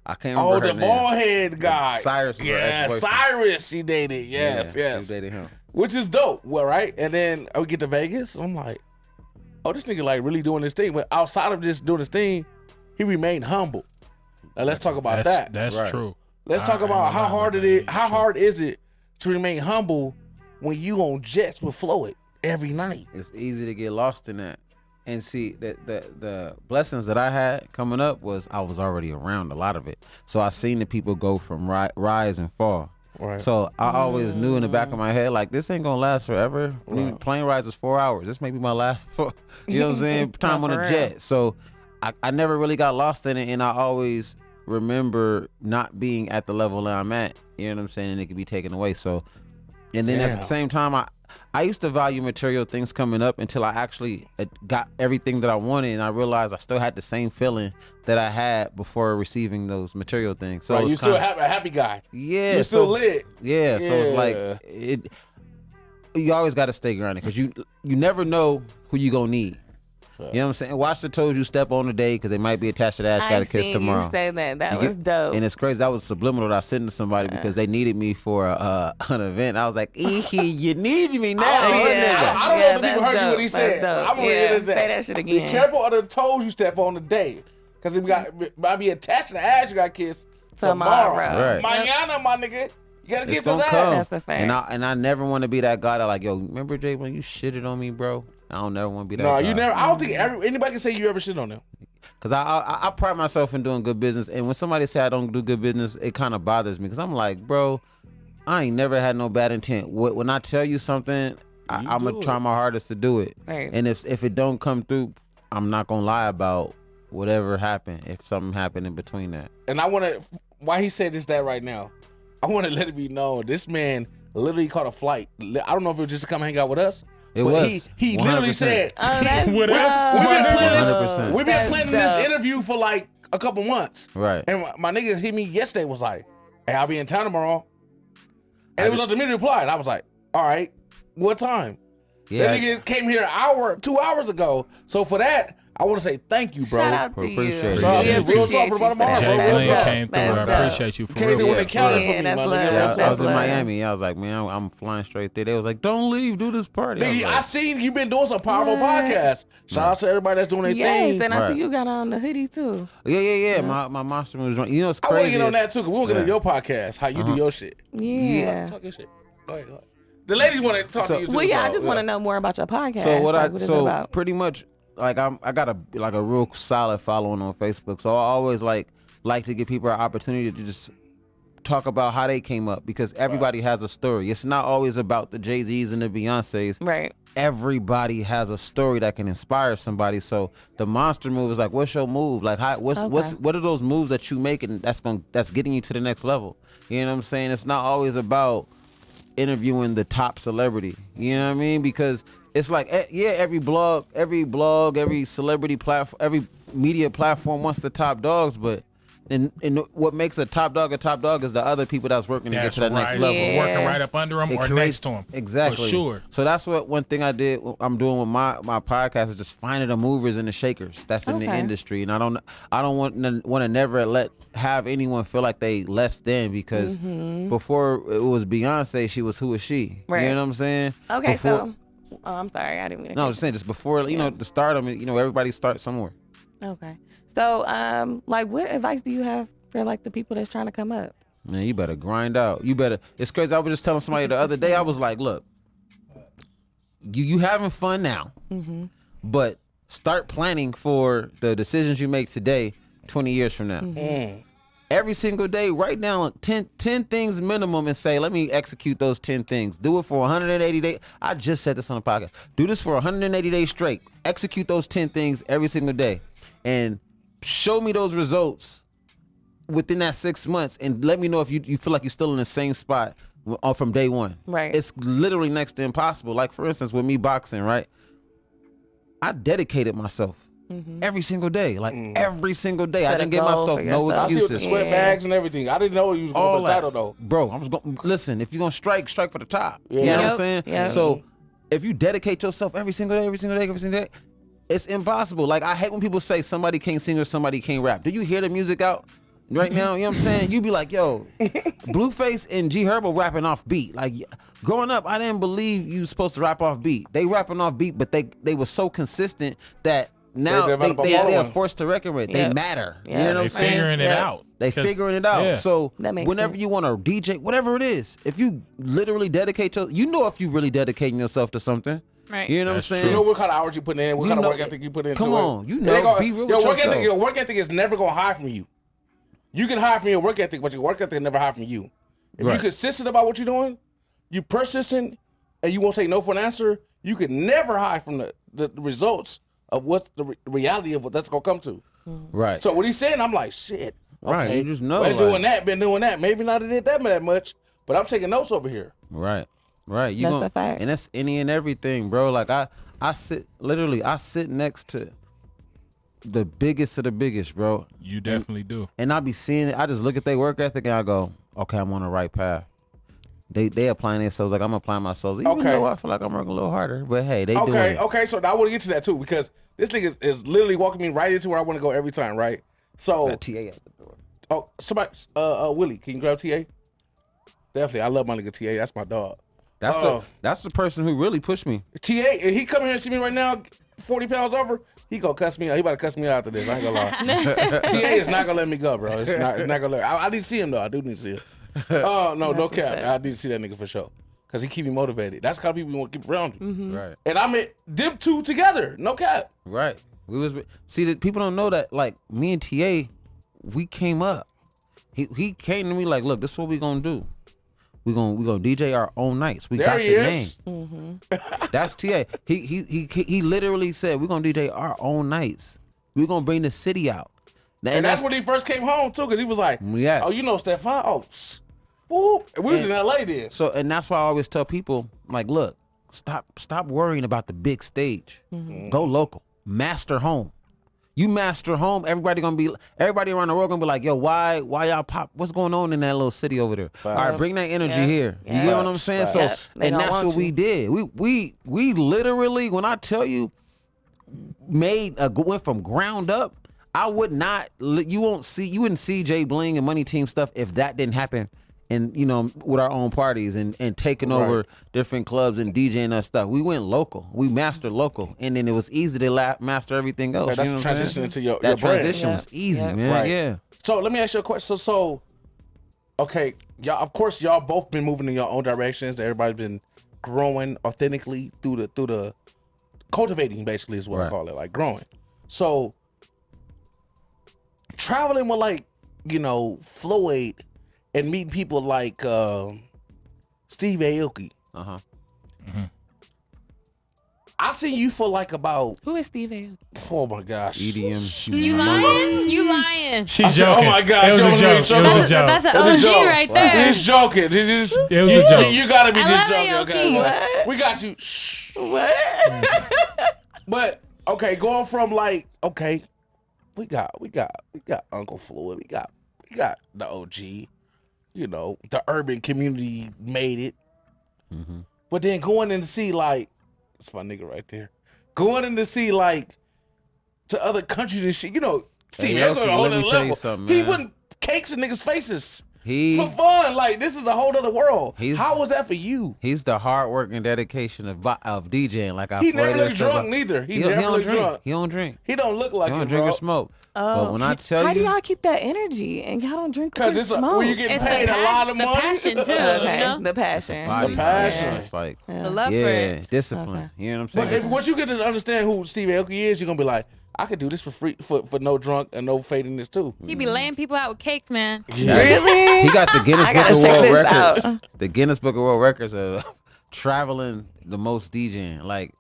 I can't remember her name. Oh, the bald head guy. Cyrus. Yeah, Cyrus. He dated. Yes. She dated him. Which is dope. Well, right? And then we get to Vegas. I'm like, oh, this nigga like really doing this thing. But outside of just doing this thing, he remained humble. Now let's talk about that. That's true. Let's talk about how hard it is. How hard is it to remain humble when you on jets with Floyd every night? It's easy to get lost in that. And see that the blessings that I had coming up was I was already around a lot of it. So I seen the people go from rise and fall. Right. So I always knew in the back of my head, like, this ain't gonna last forever. Right. Plane rides is 4 hours. This may be my last you know what I'm saying, time on a jet. So I never really got lost in it, and I always remember not being at the level that I'm at. You know what I'm saying? And it could be taken away. So, and then at the same time, I used to value material things coming up until I actually got everything that I wanted, and I realized I still had the same feeling that I had before receiving those material things. So you still have a happy guy. Yeah, you're still lit. Yeah, so it's like you always got to stay grounded because you never know who you gonna need. You know what I'm saying? Watch the toes you step on today because they might be attached to that. You got to kiss tomorrow. You say that was dope. And it's crazy. That was subliminal that I sent to somebody because they needed me for an event. I was like, you need me now. I don't know if the people heard you what he said. I'm gonna say that shit again. Be careful of the toes you step on today because it might be attached to the ass you got kissed tomorrow. Right. Mañana, my nigga. You gotta kiss his ass. That's a fact. And I never want to be that guy that like, yo, remember Jay Bling, you shitted on me, bro? I don't never want to be that guy. No, you never. I don't think anybody can say you ever shit on them. Cause I pride myself in doing good business, and when somebody say I don't do good business, it kind of bothers me. Cause I'm like, bro, I ain't never had no bad intent. When I tell you something, I'm gonna try my hardest to do it. Right. And if it don't come through, I'm not gonna lie about whatever happened. If something happened in between that. And I want to. Why he said that right now? I want to let it be known. This man literally caught a flight. I don't know if it was just to come hang out with us. It was. He literally said, With us. we've been planning this interview for like a couple months. Right. And my niggas hit me yesterday, was like, hey, I'll be in town tomorrow. And it was an immediate reply. And I was like, all right, what time? Yeah. That nigga came here 2 hours ago. So for that, I want to say thank you, bro. Shout out to Appreciate you. it. Yeah, We real talk appreciate for about you tomorrow, for bro. Jay that. Real Bling talk. came through. That's I dope. appreciate you for Came real. through when they counted for me, that's my love. nigga. Yeah, I was in love. Miami. I was like, man, I'm flying straight there. They was like, don't leave, do this party. I was Nigga, like, I seen you been doing some powerful podcasts. Shout out to everybody that's doing their Yes, thing. and I Right. see you got on the hoodie too. yeah. My monster was running. You know, it's I want to crazy. get on that too, because we want to get on your podcast, how you do your shit. Yeah. Talk your shit. Go ahead. The ladies want to talk to you too. Well, yeah, I so, just want to know more about your podcast. So what like, what is it about? pretty much like I got a real solid following on Facebook. So I always like to give people an opportunity to just talk about how they came up because everybody has a story. It's not always about the Jay-Z's and the Beyoncé's. Right. Everybody has a story that can inspire somebody. So the monster move is like, what's your move? Like, what are those moves that you make and that's getting you to the next level? You know what I'm saying? It's not always about interviewing the top celebrity. You know what I mean? Because it's like, every blog, every celebrity platform, every media platform wants the top dogs, but and what makes a top dog is the other people that's working to get to that next level. Yeah. Working right up under them or next to them. Exactly. For sure. So that's one thing I'm doing with my podcast is just finding the movers and the shakers that's in the industry. And I don't want to never have anyone feel like they less than because before it was Beyonce, she was who is she? Right. You know what I'm saying? Okay, Oh, I'm sorry, I didn't mean to. No, I'm just saying, just before the stardom, everybody starts somewhere. Okay. So, like, what advice do you have for like the people that's trying to come up? Man, you better grind out. It's crazy. I was just telling somebody the other day, I was like, look, you having fun now, but start planning for the decisions you make today, 20 years from now. Every single day, write down 10 things minimum and say, let me execute those 10 things. Do it for 180 days. I just said this on the podcast. Do this for 180 days straight. Execute those 10 things every single day. And show me those results within that 6 months, and let me know if you feel like you're still in the same spot from day one. Right. It's literally next to impossible. Like, for instance, with me boxing, right? I dedicated myself every single day. Like, every single day. Set I a didn't give goal myself for no yourself. I see with excuses. the sweat bags and everything. I didn't know you was going All for the that. title though. Bro, I was going listen, if you're gonna strike for the top. Yeah. You know what I'm Yep. saying? Yep. So if you dedicate yourself every single day, it's impossible. Like, I hate when people say somebody can't sing or somebody can't rap. Do you hear the music out right now? You know what I'm saying? You be like, yo, Blueface and G Herbo rapping off beat. Like, growing up, I didn't believe you was supposed to rap off beat. They rapping off beat, but they were so consistent that now they are forced to reckon with. They Yep. matter. Yeah. You know what They I'm saying? figuring it Yeah. out. They 'Cause- figuring it out. yeah. So That makes whenever sense. you want to DJ, whatever it is, if you literally dedicate if you really dedicating yourself to something. Right. You know That's what I'm true. You saying? know what kind of hours you put in, what You kind of know- work ethic you put into come it. on, you It ain't know, be real with work yourself. ethic, your work ethic is never gonna hide from you. You can hide from your work ethic, but your work ethic never hide from you. If Right. you're consistent about what you're doing, you persistent, and you won't take no for an answer, you can never hide from the results of what's the reality of what that's gonna come to. Right. So what he's saying, I'm like, shit. Right, Okay, you just know, Been like- doing that. Maybe not did that much, but I'm taking notes over here. Right. You That's gonna, a fact. and that's any and everything, bro. Like, I sit next to the biggest of the biggest, bro. You definitely do. And I be seeing it. I just look at their work ethic and I go, okay, I'm on the right path. They applying themselves like I'm applying myself. Even Okay. though I feel like I'm working a little harder, but hey, they doing Okay, it. okay. So now I want to get to that too because this thing is literally walking me right into where I want to go every time, right? So, Got TA at the door. oh, somebody, Willie, can you grab TA? Definitely, I love my nigga TA. That's my dog. That's the person who really pushed me. TA, if he come here and see me right now, 40 pounds over, he gonna cuss me out. He about to cuss me out after this. I ain't gonna lie. TA is not gonna let me go, bro. It's not gonna let. I need to see him though. I do need to see him. No cap. I need to see that nigga for sure. Cause he keep me motivated. That's the kind of people you want to keep around you. Right. And I met them two together. No cap. Right. That people don't know that, like, me and TA, we came up. He came to me like, look, this is what we gonna do. We gonna DJ our own nights. We There got he the is. name. That's TA. He literally said we're gonna DJ our own nights. We're gonna bring the city out. And that's when he first came home too, because he was like, Yes. "Oh, you know Stefan? Oh, whoop." We was in LA then. So, and that's why I always tell people, like, look, stop worrying about the big stage. Go local. Master home. You master home, everybody around the world gonna be like, yo, why y'all pop? What's going on in that little city over there? All right, bring that energy here. You get what I'm saying? Facts. So, Yep, they and gonna that's want what we you. did. We literally, when I tell you, went from ground up. I would not. You wouldn't see Jay Bling and Money Team stuff if that didn't happen. And with our own parties and taking over different clubs and DJing us stuff. We went local. We mastered local, and then it was easy to master everything else. That's you know the what I'm transition saying? into your that brand. transition was easy, man. Right. Yeah. So let me ask you a question. So, okay, y'all. Of course, y'all both been moving in your own directions. Everybody's been growing authentically through the cultivating. Basically, is what I Right. call it, like growing. So, traveling with Floyd and meeting people like Steve Aoki. Uh-huh. I seen you for like about, Who is Steve Aoki? oh my gosh. EDM. You lying? You lying? She's I said, joking. oh my gosh, It was yo, a I'm joke. really It joking. was a That's joke. an That's a OG joke. right there. He's joking. It was a joke. You gotta be I just love joking. Okay, Aoki. what? We got you. Shh. What? But okay, going from we got Uncle Floyd. We got the OG. The urban community made it. Mm-hmm. But then going in to see that's my nigga right there. Going in to see to other countries and shit. Steve Hey, Aoki Aoki, on let that me tell you level. something, He man. putting cakes in niggas' faces. for fun. Like this is a whole other world. How was that for you? He's the hard work and dedication of DJing. Like he never look drunk neither. He never look drunk. He don't drink. He don't look like he don't it, drink bro. or smoke. Oh, but when I tell how you, do y'all keep that energy and y'all don't drink or because smoke? when you get paid a lot of money, the passion too. Okay, You know? the passion. body, the passion. It's like The love for it. discipline. Okay. You know what I'm saying? But if once you get to understand who Steve Aoki is, you're gonna be like, I could do this for free for no drunk and no fadiness too. He be laying people out with cakes, man. Really? He got the Guinness I Book gotta of check World this Records. out. The Guinness Book of World Records of traveling the most DJing. Like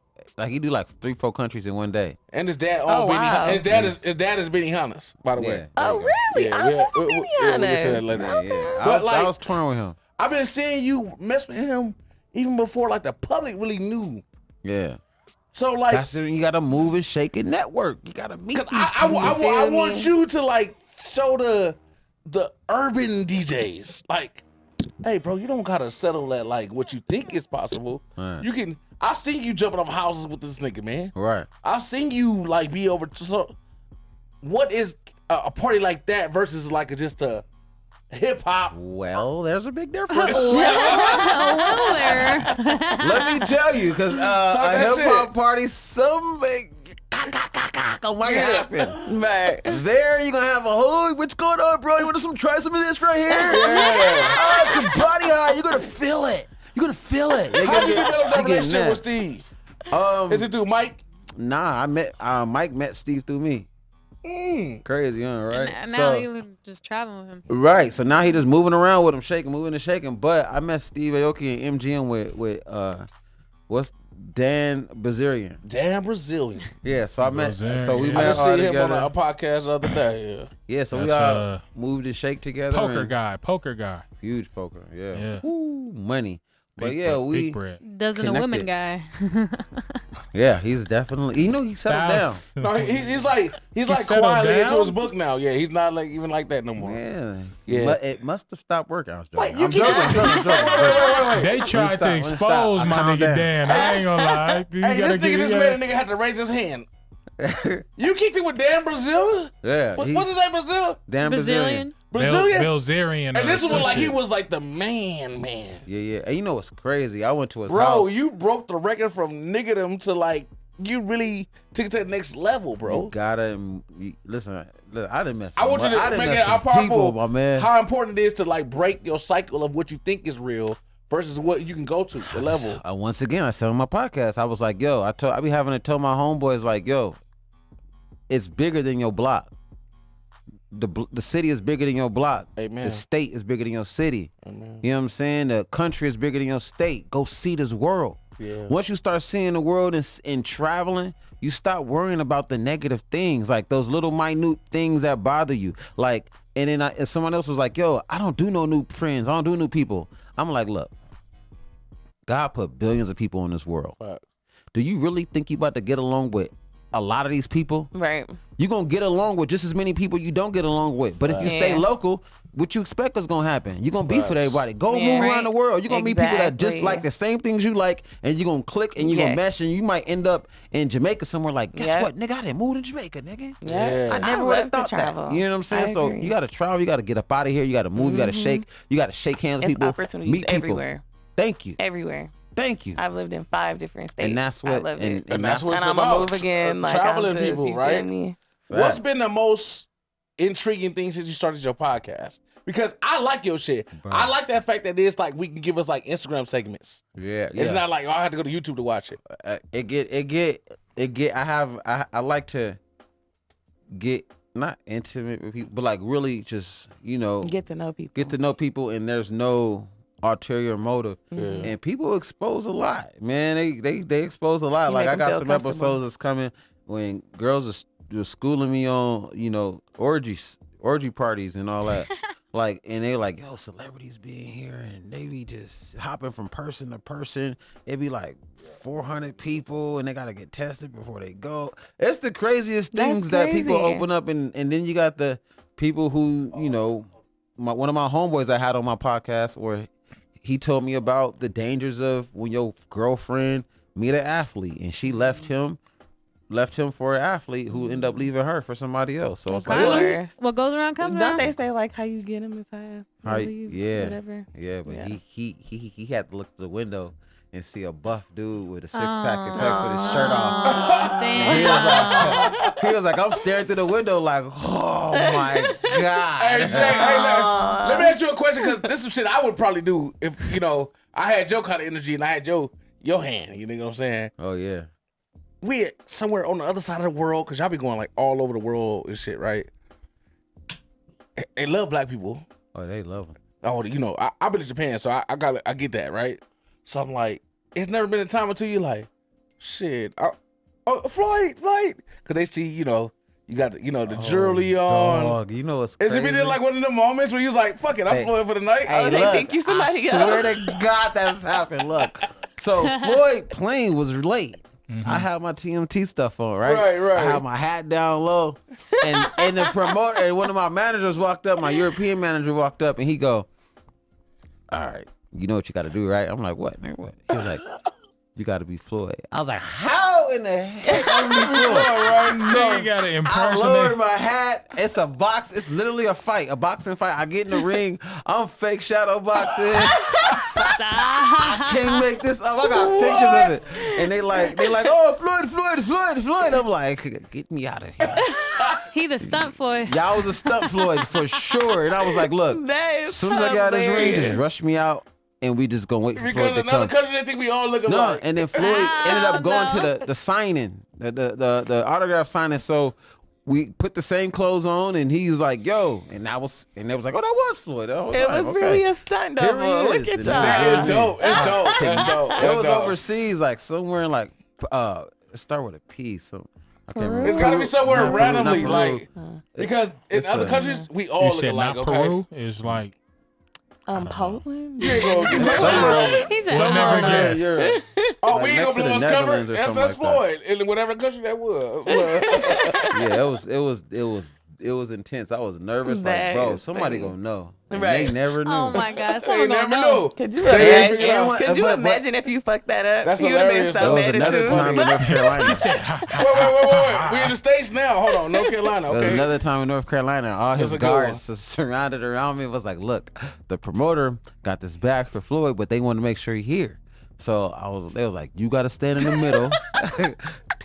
he do like 3-4 countries in one day. And his dad Oh, wow. his dad is Benny Hannes, by the way. Oh, really? I love Benny we'll get to that later. I was touring with him. I've been seeing you mess with him even before like the public really knew. Yeah. So like That's when you gotta move and shake and network. You gotta meet these I people. want you to like show the urban DJs like, hey bro, you don't gotta settle at like what you think is possible. Right. You can. I've seen you jumping up houses with this nigga, man. Right. I've seen you like be over. So, what is a party like that versus like just a hip hop? Well, there's a big difference. Well, there. Let me tell you, because a that hip hop shit. party, something might happen. Right. There, you're gonna have a whole, what's going on, bro? You want to try some of this right here? Oh, it's a body high. You're gonna feel it. You're gonna feel it. How did you develop that getting relationship that. with Steve? Is it through Mike? Nah, I met Mike met Steve through me. Crazy, huh? Right? And now he was just traveling with him. Right. So now he just moving around with him, moving and shaking. But I met Steve Aoki and MGM with what's Dan Bazarian. Damn Brazilian. Yeah. So I met. Bazarian, So we yeah. I met just all see him together. on a podcast the other day. Yeah. So we That's, all moved and shake together. Poker and guy. Huge poker. Yeah. Yeah. Woo, money. But Big yeah, bread, we. big bread. Doesn't a woman guy. Yeah, he's definitely. You know, he settled down. No, he's like settled quietly into down? his book now. Yeah, he's not like even like that no more. Yeah. Yeah. But it must have stopped working. I was joking. Wait, you I'm keep joking. But They tried stop, to let me stop. expose I my calmed nigga down. Dan. I ain't gonna lie. You Hey, gotta this nigga get- just you made a gotta- nigga have to raise his hand. You kicked it with Dan Brazil? yeah. What's his name, Brazil? Dan Brazilian. Brazilian? Bilzerian. And this was some like he shit. was like the man. Yeah, yeah. And you know what's crazy? I went to his Bro, house. you broke the record from niggadom to like, you really took it to the next level, bro. You gotta listen. I didn't mess. I want you to I didn't make mess it how some people, powerful, my man. how important it is to like break your cycle of what you think is real versus what you can go to, the level. Once again, I said on my podcast, I was like, yo, I be having to tell my homeboys like, yo, it's bigger than your block. The city is bigger than your block. Amen. The state is bigger than your city. Amen. You know what I'm saying? The country is bigger than your state. Go see this world. Yeah. Once you start seeing the world and traveling, you stop worrying about the negative things, like those little minute things that bother you. Like, and then and someone else was like, yo, I don't do no new friends. I don't do new people. I'm like, look, God put billions of people in this world. Right. Do you really think you about to get along with a lot of these people? Right. You're going to get along with just as many people you don't get along with. But if you stay Yeah. local, what you expect is going to happen. You're going to beef with everybody. Go Yeah. move around Right. the world. You're going to meet people that just Exactly. like the same things you like, and you're going to click and you're going to Yes. mesh, and you might end up in Jamaica somewhere like, guess Yep. what, nigga, I didn't move to Jamaica, nigga. Yeah. I never would have love to thought that. travel. You know what I'm saying? I So agree. you got to travel. You got to get up out of here. You got to move. You got to shake. You got to shake hands with It's people. opportunities Meet people. everywhere. Thank you. Everywhere. Thank you. I've lived in 5 different states. And that's I what, love and, it. and that's that's what what it's And I'm gonna about. move again. Like Traveling I'm just, people, you feel right? me? What's been the most intriguing thing since you started your podcast? Because I like your shit. I like that fact that it's like we can give us like Instagram segments. Yeah, It's not like, oh, I have to go to YouTube to watch it. I like to get not intimate with people, but like really just, you know, Get to know people. get to know people, and there's no ulterior motive. And people expose a lot, man. They expose a lot. You Like make I 'em got feel some comfortable. episodes that's coming when girls are schooling me on, you know, orgy parties and all that. Like, and they're like, yo, celebrities being here, and they be just hopping from person to person. It be like 400 people, and they gotta get tested before they go. It's the craziest That's things that people crazy. open up, and then you got the people who, you know, one of my homeboys I had on my podcast where he told me about the dangers of when your girlfriend meet an athlete and she left him left him for an athlete who ended up leaving her for somebody else. So it's like, Really? What goes around comes Don't around. they say like how you get him is how you leave, yeah, whatever. yeah, but Yeah. he had to look through the window and see a buff dude with a 6-pack and pecs with his shirt off. Oh, damn. He was like, I'm staring through the window like, oh my god. Hey, Jay, let me ask you a question, because this is some shit I would probably do if, I had your kind of energy and I had your hand. You know what I'm saying? Oh yeah. We somewhere on the other side of the world, because y'all be going like all over the world and shit, right? They love black people. Oh, they love him. Oh, I've been to Japan, so I get that, right? So I'm like, it's never been a time until you like, shit, Floyd, because they see, you got the jewelry on. Dog, you know what's Is crazy? it been like one of the moments where you was like, fuck it, I'm Hey, Floyd for the night? Hey, they look, think you somebody I swear to God that's happened. Look, so Floyd plane was late. I had my TMT stuff on, right? Right. I had my hat down low, and the promoter, and one of my managers walked up. My European manager walked up, and he go, "All right, you know what you got to do, right?" I'm like, "What, man? What?" He was like, "You got to be Floyd." I was like, "How in the heck I'm gonna be Floyd?" So you gotta I impersonate. lower my hat. It's a box. It's literally a fight, a boxing fight. I get in the ring. I'm fake shadow boxing. I can't make this up. I got pictures of it. And they like, oh, Floyd. I'm like, get me out of here. He the stunt Floyd. Y'all was a stunt Floyd for sure. And I was like, look, That as is soon as I got out of this ring, hilarious. just rush me out. And we just gonna wait for Floyd Because to another come. country, they think we all look No, alike. and then Floyd ended up going to the signing, the autograph signing. So we put the same clothes on, and he's like, "Yo," and they was like, "Oh, that was Floyd." The whole It time. was Okay. really a stunt Here double. he Look is. at And y'all. That is dope. It's dope. That's dope. It That's was dope. overseas, like somewhere in like it start with a P. So I can't remember. It's got to be somewhere Not Peru, randomly, not like, Peru. because in It's other a- countries, we all You look said alike, not okay? Peru is like Poland. You ain't gonna get Somewhere over- He said, We'll never oh, guess. Europe. Oh, Like we ain't next gonna to blow the us cover. Netherlands or That's something us like Floyd in whatever country that was. Yeah, it was intense. I was nervous, like, That bro, is somebody funny. gonna know. And Right. they never knew. oh my God. They Someone never gonna know. know. Could you They imagine? ain't Could you but- imagine if you fucked that up? That's You would have been hilarious, That so was mad at another you. time in North Carolina. Wait. We in the States now. Hold on. North Carolina, There was okay? another time in North Carolina, all That's his a good guards surrounded around me. It was like, look, the promoter got this bag for Floyd, but they want to make sure he here. So they was like, you got to stand in the middle,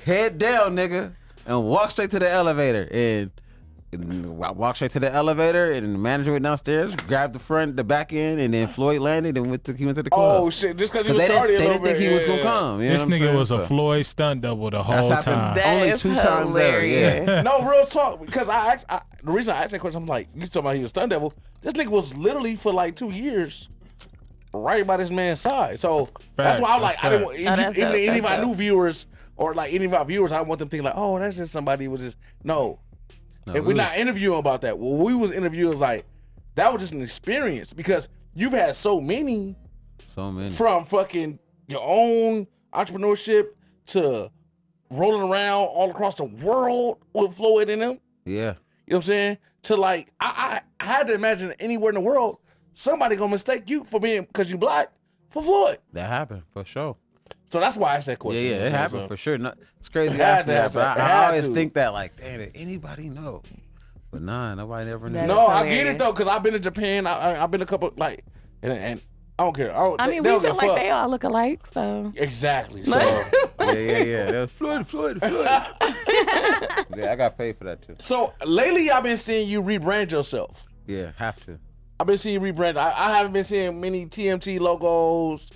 head down, nigga, and walk straight to the elevator. And I walked straight to the elevator, and the manager went downstairs, grabbed the back end, and then Floyd landed and he went to the club. Oh, shit. Just because he 'Cause was they tardy a didn't little bit. think he was gonna yeah. come. You know this what I'm nigga saying? was a So, Floyd stunt double the that's whole happened time. That only is 2 times ever. Yeah. hilarious. No, real talk. Because the reason I asked that question, I'm like, you talking about he was stunt devil. This nigga was literally for like 2 years right by this man's side. So that's why I'm like, Facts, I didn't want, Oh, that's even dope, any of that's our dope. new viewers or like any of our viewers, I want them thinking like, oh, that's just somebody who was just, no. No, And we're not interviewing about that. Well, we was interviewing like, that was just an experience because you've had so many So many. from fucking your own entrepreneurship to rolling around all across the world with Floyd in them. Yeah. You know what I'm saying? To like, I had to imagine anywhere in the world, somebody gonna mistake you for being, because you black, for Floyd. That happened for sure. So that's why I asked that Yeah, question. yeah, You know it what I'm happened saying? for sure. No, it's crazy It to had ask me to that, but happen. It I had always to. think that, like, damn, did anybody know? But nah, nobody ever knew. That No, is I get it hilarious. though, because I've been to Japan. I've been a couple, like, and I don't care. I mean, they we don't feel give a like fuck. they all look alike, so. Exactly. So, Yeah. That was Floyd. Yeah, I got paid for that too. so lately I've been seeing you rebrand yourself. Yeah, have to. I've been seeing you rebrand. I haven't been seeing many TMT logos,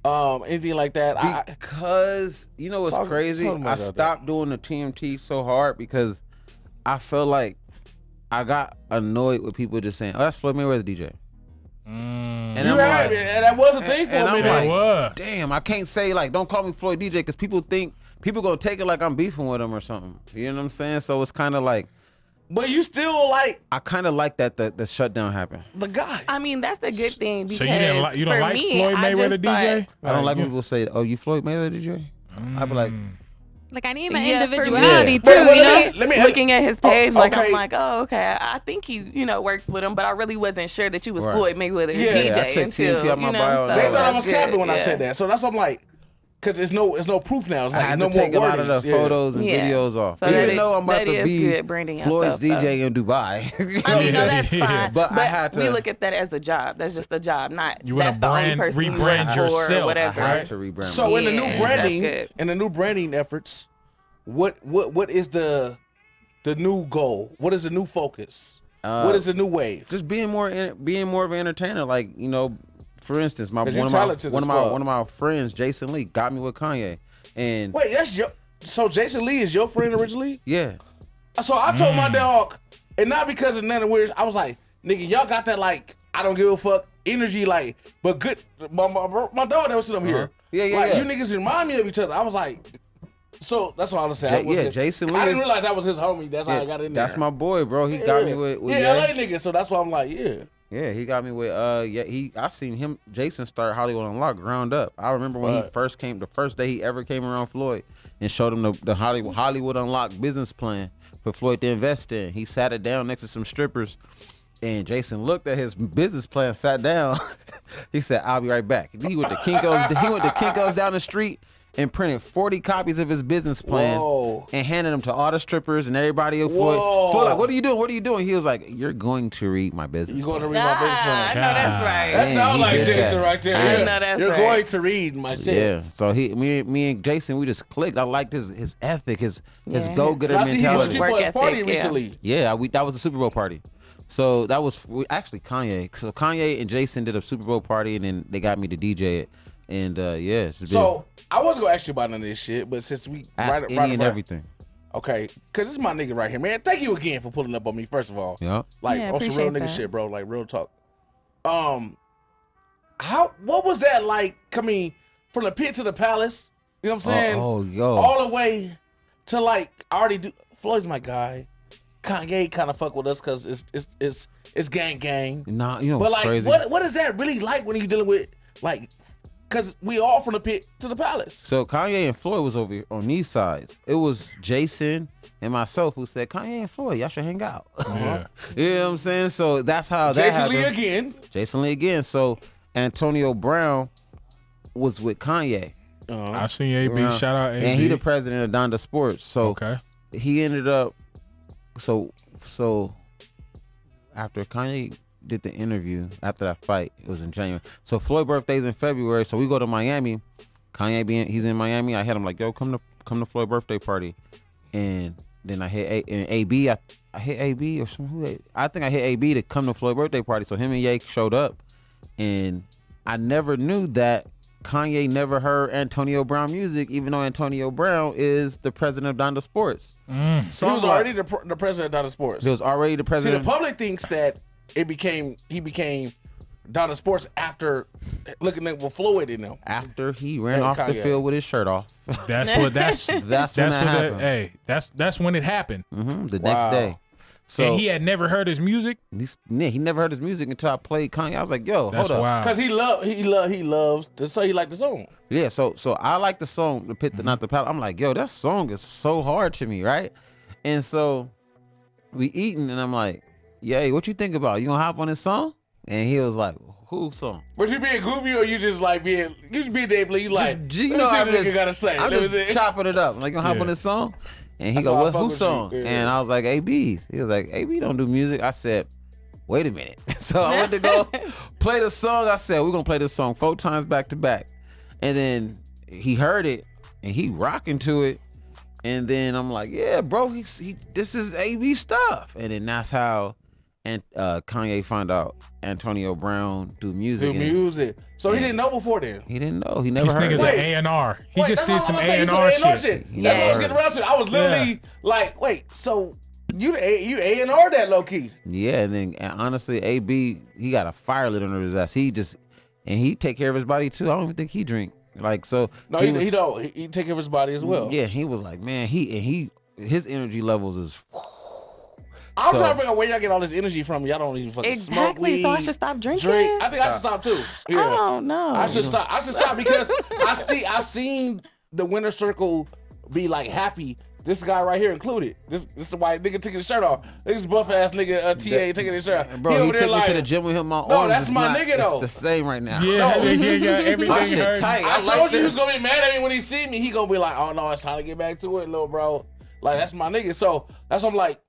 anything like that. Because you know what's Talk- crazy? talk about I that. stopped doing the TMT so hard because I felt like I got annoyed with people just saying, "Oh, that's Floyd Mayweather DJ." And You have it, and that was a thing for and a I'm minute. like, was. damn, I can't say like, don't call me Floyd DJ because people gonna take it like I'm beefing with them or something. You know what I'm saying? So it's kind of like, But you still like I kind of like that the shutdown happened. the guy. I mean, that's a good thing because So you don't for like me, Floyd I Mayweather just DJ? thought- I don't like when you- people say, "Oh, you Floyd Mayweather DJ." I'd be like, Like, I need my Yeah, for me. individuality Yeah. too, Well, you know? let me looking at his page, like okay. I'm like, oh, okay. I think he, works with him, but I really wasn't sure that you was Right. Floyd Mayweather Yeah. DJ Yeah, I took until TMT out my bio and They all thought I that. was capping when I said that. So that's what I'm like. Cause it's no proof now. It's I like had no to take a more lot of the wordings. photos and Yeah. videos off. So that Even is- though I'm about that to is be good branding and Floyd's stuff, though. DJ in Dubai. I mean, no, that's fine. But I had to- We look at that as a job. That's just a job, not You wanna that's the only person you work rebrand for or yourself, whatever. I have to rebrand. So in the Yeah, new that's branding, good. in the new branding efforts, what is the new goal? What is the new focus? What is the new wave? just being more of an entertainer. Like, you know, for instance, 'Cause you're talented as fuck. one of my friends, Jason Lee, got me with Kanye, and Wait, so Jason Lee is your friend originally? yeah, So I told my dog, and not because of none of weird. I was like, nigga, y'all got that like I don't give a fuck energy, like, but good. My dog that was sitting up here, Yeah, like yeah. you niggas remind me of each other. I was like, so that's all I said. Jason Lee I didn't is- realize that was his homie. That's how I got in there. that's my boy, bro. He got me with yeah, Ye. LA nigga. So that's why I'm like, yeah. Yeah, he got me with I seen him, Jason, start Hollywood Unlocked ground up. I remember when he first came, the first day he ever came around Floyd and showed him the Hollywood Unlocked business plan for Floyd to invest in. He sat it down next to some strippers, and Jason looked at his business plan, sat down. He said, "I'll be right back." He went to Kinko's down the street and printed 40 copies of his business plan and handed them to all the strippers and everybody at Floyd. Floyd like, "What are you doing? What are you doing?" He was like, "You're going to read my business You're plan." going to read my business I plan. know that's right. That sounds he like did Jason that. right there. I Yeah. know that's You're right. going to read my shit. Yeah, so me and Jason, we just clicked. I liked his ethic, his go getter I see he was mentality. you for his Work party ethic, yeah. recently. Yeah, that was a Super Bowl party. So that was actually Kanye. So Kanye and Jason did a Super Bowl party, and then they got me to DJ it. And yeah, it's been So I wasn't gonna ask you about none of this shit, but since we ask any and everything. Okay, cause this is my nigga right here, man. Thank you again for pulling up on me. First of all, Yeah. like Yeah, on some real appreciate nigga that. shit, bro. Like real talk. What was that like coming from the pit to the palace? You know what I'm saying? Yo. All the way to like I already do. Floyd's my guy. Kanye kind of fuck with us cause it's gang. Nah, you know But what's like, crazy? what is that really like when you dealing with like? Cause we all from the pit to the palace. So Kanye and Floyd was over on these sides. It was Jason and myself who said, "Kanye and Floyd, y'all should hang out." Yeah. You know what I'm saying? So that's how that Jason Lee happened. again. Jason Lee again. So Antonio Brown was with Kanye. I seen AB. Shout out AB. And he the president of Donda Sports. So Okay. he ended up so after Kanye did the interview after that fight, it was in January. So Floyd birthday's in February, so we go to Miami. He's in Miami. I hit him like, "Yo, come to Floyd birthday party." And then I hit AB. I hit AB or something. I think I hit AB to come to Floyd birthday party. So him and Ye showed up, and I never knew that Kanye never heard Antonio Brown music, even though Antonio Brown is the president of Donda Sports. So He was I'm like- already the president of Donda Sports. He was already the See, president. the public thinks that he became Donda Sports after looking at what Floyd in them. after he ran And off the Kanye. field with his shirt off. That's when That's when that what happened. hey, that's when it happened. The Wow. next day. So And he had never heard his music. he never heard his music until I played Kanye. I was like, "Yo, That's hold up." wild. Cause he loves to say he liked the song. Yeah, so I like the song, the pit, not the palace. I'm like, "Yo, that song is so hard to me, right?" And so we eating, and I'm like, "Yay, what you think about? You gonna hop on this song?" And he was like, "Whose song?" But you being goofy or you just like being Dave Bling? You like You let know, me see I'm what nigga just, gotta say. I'm Let me just see. chopping it up. Like, you gonna hop Yeah. on this song? And he That's why I go, fuck "Whose with you." song?" Yeah. And I was like, "AB's." He was like, "AB don't do music." I said, "Wait a minute." So I went to go play the song. I said, "We're gonna play this song 4 times back to back." And then he heard it and he rocking to it. And then I'm like, "Yeah, bro, this is AB stuff." And then that's how Kanye found out Antonio Brown do music. Do And music. So he didn't know before then. He didn't know. He never These heard niggas it. are A&R. He Wait, just that's did what some I'm saying. A&R He shit. That's what I was Yeah. getting around to. I was literally like, wait, so you A&R that low key. Yeah, and honestly, AB, he got a fire lit under his ass. He take care of his body too. I don't even think he drink. Like, so No, was- he don't. He take care of his body as well. Yeah, he was like, man, his energy levels is. I'm So- trying to figure out where y'all get all this energy from. Y'all don't even fucking smoke Exactly. weed. So I should stop drinking. Drink. I think I should stop too. Yeah. I don't know. I should stop. I should stop because I've seen the winner circle be like happy This guy right here included. This is why nigga taking his shirt off. This buff ass nigga TA taking his shirt off. Bro, he took me like, to the gym with him. My no, arms that's is my not, nigga though. It's the same right now. Yeah, everything My shit hurt. tight. I I told like you he was this. gonna be mad at me when he see me. He gonna be like, oh no, it's time to get back to it, little bro. Like that's my nigga. So that's what I'm like.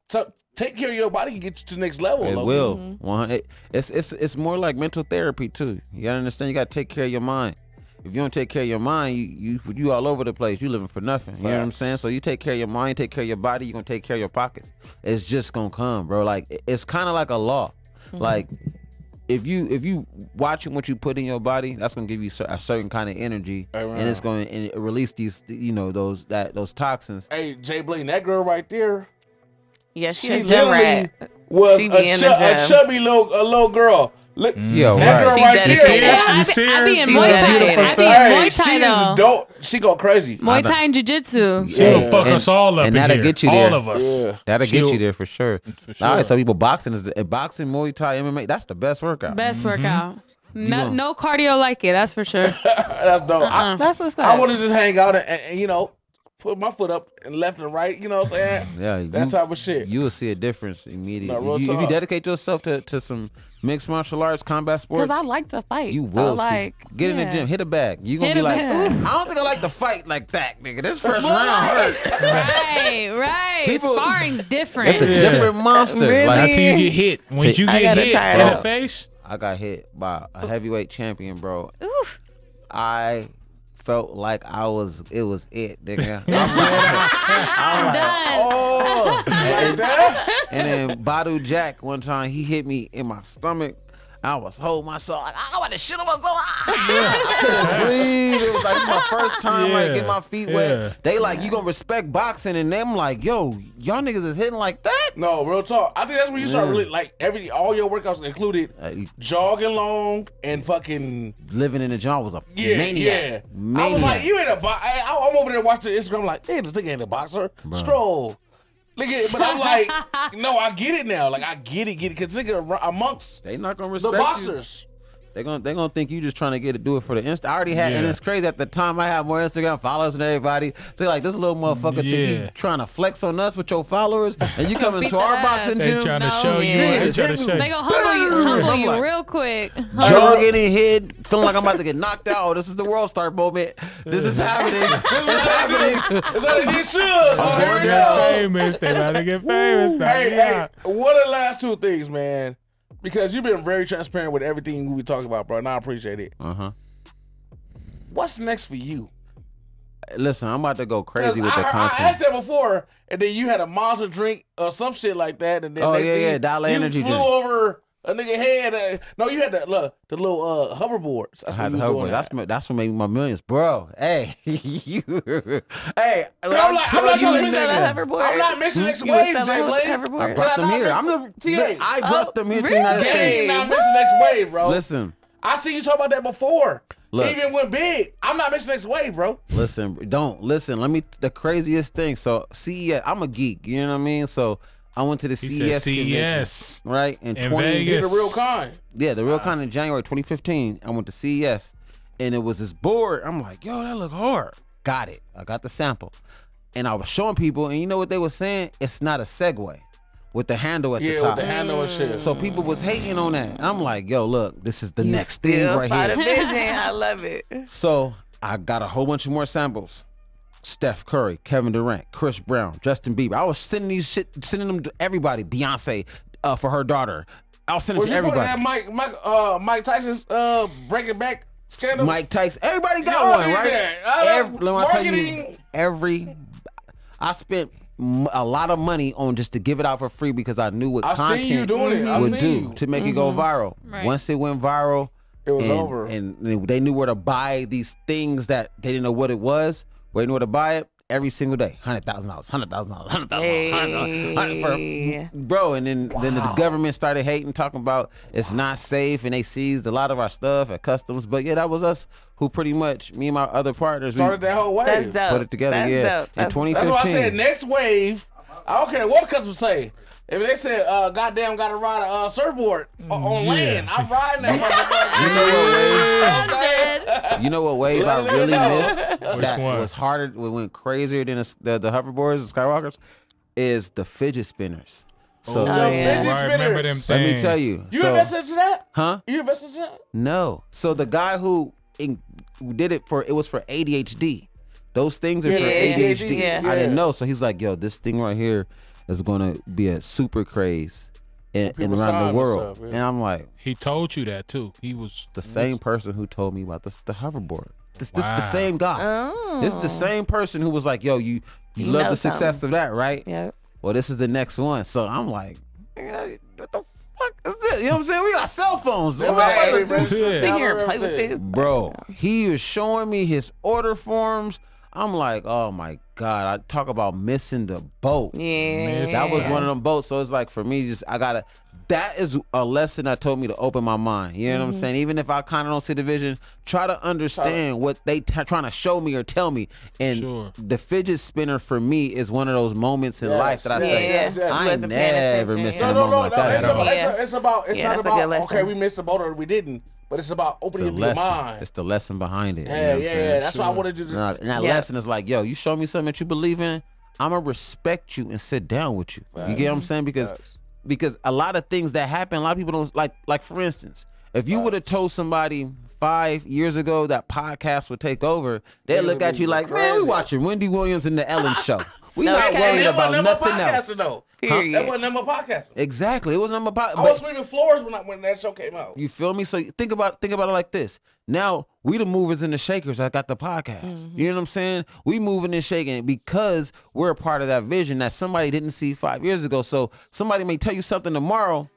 Take care of your body and get you to the next level. It Loki. will. It's more like mental therapy too. You gotta understand. You gotta take care of your mind. If you don't take care of your mind, you all over the place. You living for nothing. You know what I'm saying? So you take care of your mind, take care of your body. You gonna take care of your pockets. It's just gonna come, bro. Like it's kind of like a law. Like if you watching what you put in your body, that's gonna give you a certain kind of energy, and it's going to release these those toxins. Hey, Jay Bling, that girl right there. Yeah, she She a gym literally rat. was She be a in the gym. chubby little girl. Look, Yo, that girl She right dedicated. there. You see her? I be in She Muay was Thai. beautiful I be son. in Hey, Muay Thai she is though. dope. She go crazy. Muay Thai and jiu-jitsu. She'll fuck and- us all up and in that'll here. get you all there. of us. Yeah. That'll get She'll- you there for sure. For All right, sure. so people boxing boxing, Muay Thai, MMA. That's the best workout. Best Mm-hmm. workout. No, gonna- no cardio like it. That's for sure. That's dope. That's what's up. I want to just hang out and you know put my foot up and left and right. You know what I'm saying? Yeah, That type of shit. You will see a difference immediately. No, real if you talk. dedicate yourself to some mixed martial arts, combat sports, Because I like to fight. you so will like, see. Get in the yeah. gym, hit a bag. You gonna Hit be a like, bag. ooh, I don't think I like to fight like that, nigga. This first round hurt. right. People- Sparring's different. It's a different monster. Really? Like, Not till you get hit. When you I get gotta hit try it in the out. face, I got hit by a heavyweight champion, bro. Oof. I felt like it was it, nigga. I'm done. Oh, and then Badu Jack one time he hit me in my stomach. I was holding myself like I want to shit on myself. I couldn't breathe. It was like my first time like getting my feet Yeah. wet. They like, you gonna respect boxing, and them like, yo, y'all niggas is hitting like that. No, real talk. I think that's when you start really like all your workouts included jogging long and fucking Living in the gym was a yeah, maniac. yeah. I was like, you ain't a boxer. I'm over there watching Instagram like, hey, this nigga ain't a boxer. Stroll. Look at it, but I'm like, no, I get it now. Like I get it, because nigga amongst They not gonna the respect boxers. you. They gonna think you just trying to do it for the Insta. I already had, and it's crazy. At the time, I had more Instagram followers than everybody. So like, this little motherfucker think you trying to flex on us with your followers, and you come into our boxing they gym, trying to No, show you. man. They trying to show They you. gonna humble I'm you like- real quick. jogging in head, feeling like I'm about to get knocked out. Oh, this is the world star moment. This is happening. It's happening. It's like they should. Oh, here we They go. famous. They about to get famous. Now. Hey, Yeah. what are the last two things, man? Because you've been very transparent with everything we talk about, bro, and I appreciate it. What's next for you? Listen, I'm about to go 'Cause crazy with the I content. asked that before, and then you had a monster drink or some shit like that, and then Oh, next yeah, thing yeah, Dollar you Energy flew drink. over a nigga head. No, you had the little hoverboards. That's I what had you to was hope. doing. That's what made me my millions, bro. Hey, you. Hey, I'm not trying to miss nigga, that. hoverboard. I'm not missing next You was wave, Jay selling Bling. hoverboard? I brought them here. I'm I brought them here to the United Gang States. not missing next wave, bro. Listen, I see you talk about that before. Look. Even when big, I'm not missing next wave, bro. listen, don't listen. Let me. The craziest thing. So CES, I'm a geek. You know what I mean. So I went to the He CES said convention, CES. right? In In 20, Vegas. The real kind. Yeah, the real kind in January 2015. I went to CES, and it was this board. I'm like, yo, that look hard. Got it. I got the sample, and I was showing people, and you know what they were saying? It's not a Segway with the handle at the Yeah, top. with the handle and shit. So people was hating on that. And I'm like, yo, look, this is the next thing Still right saw the here. vision. I love it. So I got a whole bunch of more samples. Steph Curry, Kevin Durant, Chris Brown, Justin Bieber. I was sending them to everybody. Beyonce for her daughter. I was sending Was to you putting everybody. that Mike Tyson's Breaking Back scandal? Mike Tyson. Everybody got Y'all one, did right? that. I love Let me tell you, marketing. I spent a lot of money on just to give it out for free because I knew what I content seen you doing it. I would seen do you. to make it go viral. Right. Once it went viral, It was and, over. and they knew where to buy these things that they didn't know what it was. They knew where to buy it every single day. $100,000, $100,000, $100,000, bro. And then the government started hating, talking about it's not safe, and they seized a lot of our stuff at customs. But yeah, that was us who pretty much, me and my other partners, Started that whole wave. That's dope. put it together. That's Yeah, dope. in 2015. That's why I said next wave. I don't care what the customer say. If they said, goddamn, gotta ride a surfboard on Yeah. land, I'm riding that motherfucker. You know what wave I Let it really know. miss? Which That one? was harder, it went crazier than the hoverboards, the skywalkers, is the fidget spinners. So yeah. Fidget I remember them spinners. let me things. tell you. You so, invested into that? huh? You invested into that? No. So the guy who did it was for ADHD. Those things are for Yeah, ADHD. yeah. I didn't know. So he's like, yo, this thing right here is gonna be a super craze and People around sign the and world. stuff, yeah. And I'm like, He told you that too. He was the same person who told me about the hoverboard. This the Wow. same guy. Oh. This is the same person who was like, yo, you You love know the success something. of that, right? Yep. Well, this is the next one. So I'm like, what the fuck is this? You know what I'm saying? We got cell phones. What am I about to do? Yeah. Sit here and play with this. Bro, he was showing me his order forms. I'm like, oh my God. I talk about missing the boat. Yeah. That was one of them boats. So it's like for me, that is a lesson that told me to open my mind. You know what I'm saying? Even if I kind of don't see the vision, try to understand what they trying to show me or tell me. And Sure. the fidget spinner for me is one of those moments in life that I say, yes. I ain't Wasn't paying never attention, missing yeah. a No, moment like that. It's at all. about, Yeah. it's about, it's Yeah, not that's a good about, lesson. okay, we missed the boat or we didn't, but it's about opening The your lesson. mind. It's the lesson behind it. you know Yeah, what I'm yeah, saying? yeah. That's why I wanted you to. And that Yeah. lesson is like, yo, you show me something that you believe in, I'm gonna respect you and sit down with you. You get what I'm saying? Because a lot of things that happen, a lot of people don't like for instance, if you would have told somebody 5 years ago that podcast would take over, they'd look at you like, man, we crazy. watching Wendy Williams and the Ellen show. We No, not okay. worried That about wasn't number nothing else. podcasting though. Period. That wasn't number podcasting. Exactly. It was number I was podcast. sweeping floors when that show came out. You feel me? So think about it like this. Now we the movers and the shakers that got the podcast. You know what I'm saying? We moving and shaking because we're a part of that vision that somebody didn't see 5 years ago. So somebody may tell you something tomorrow.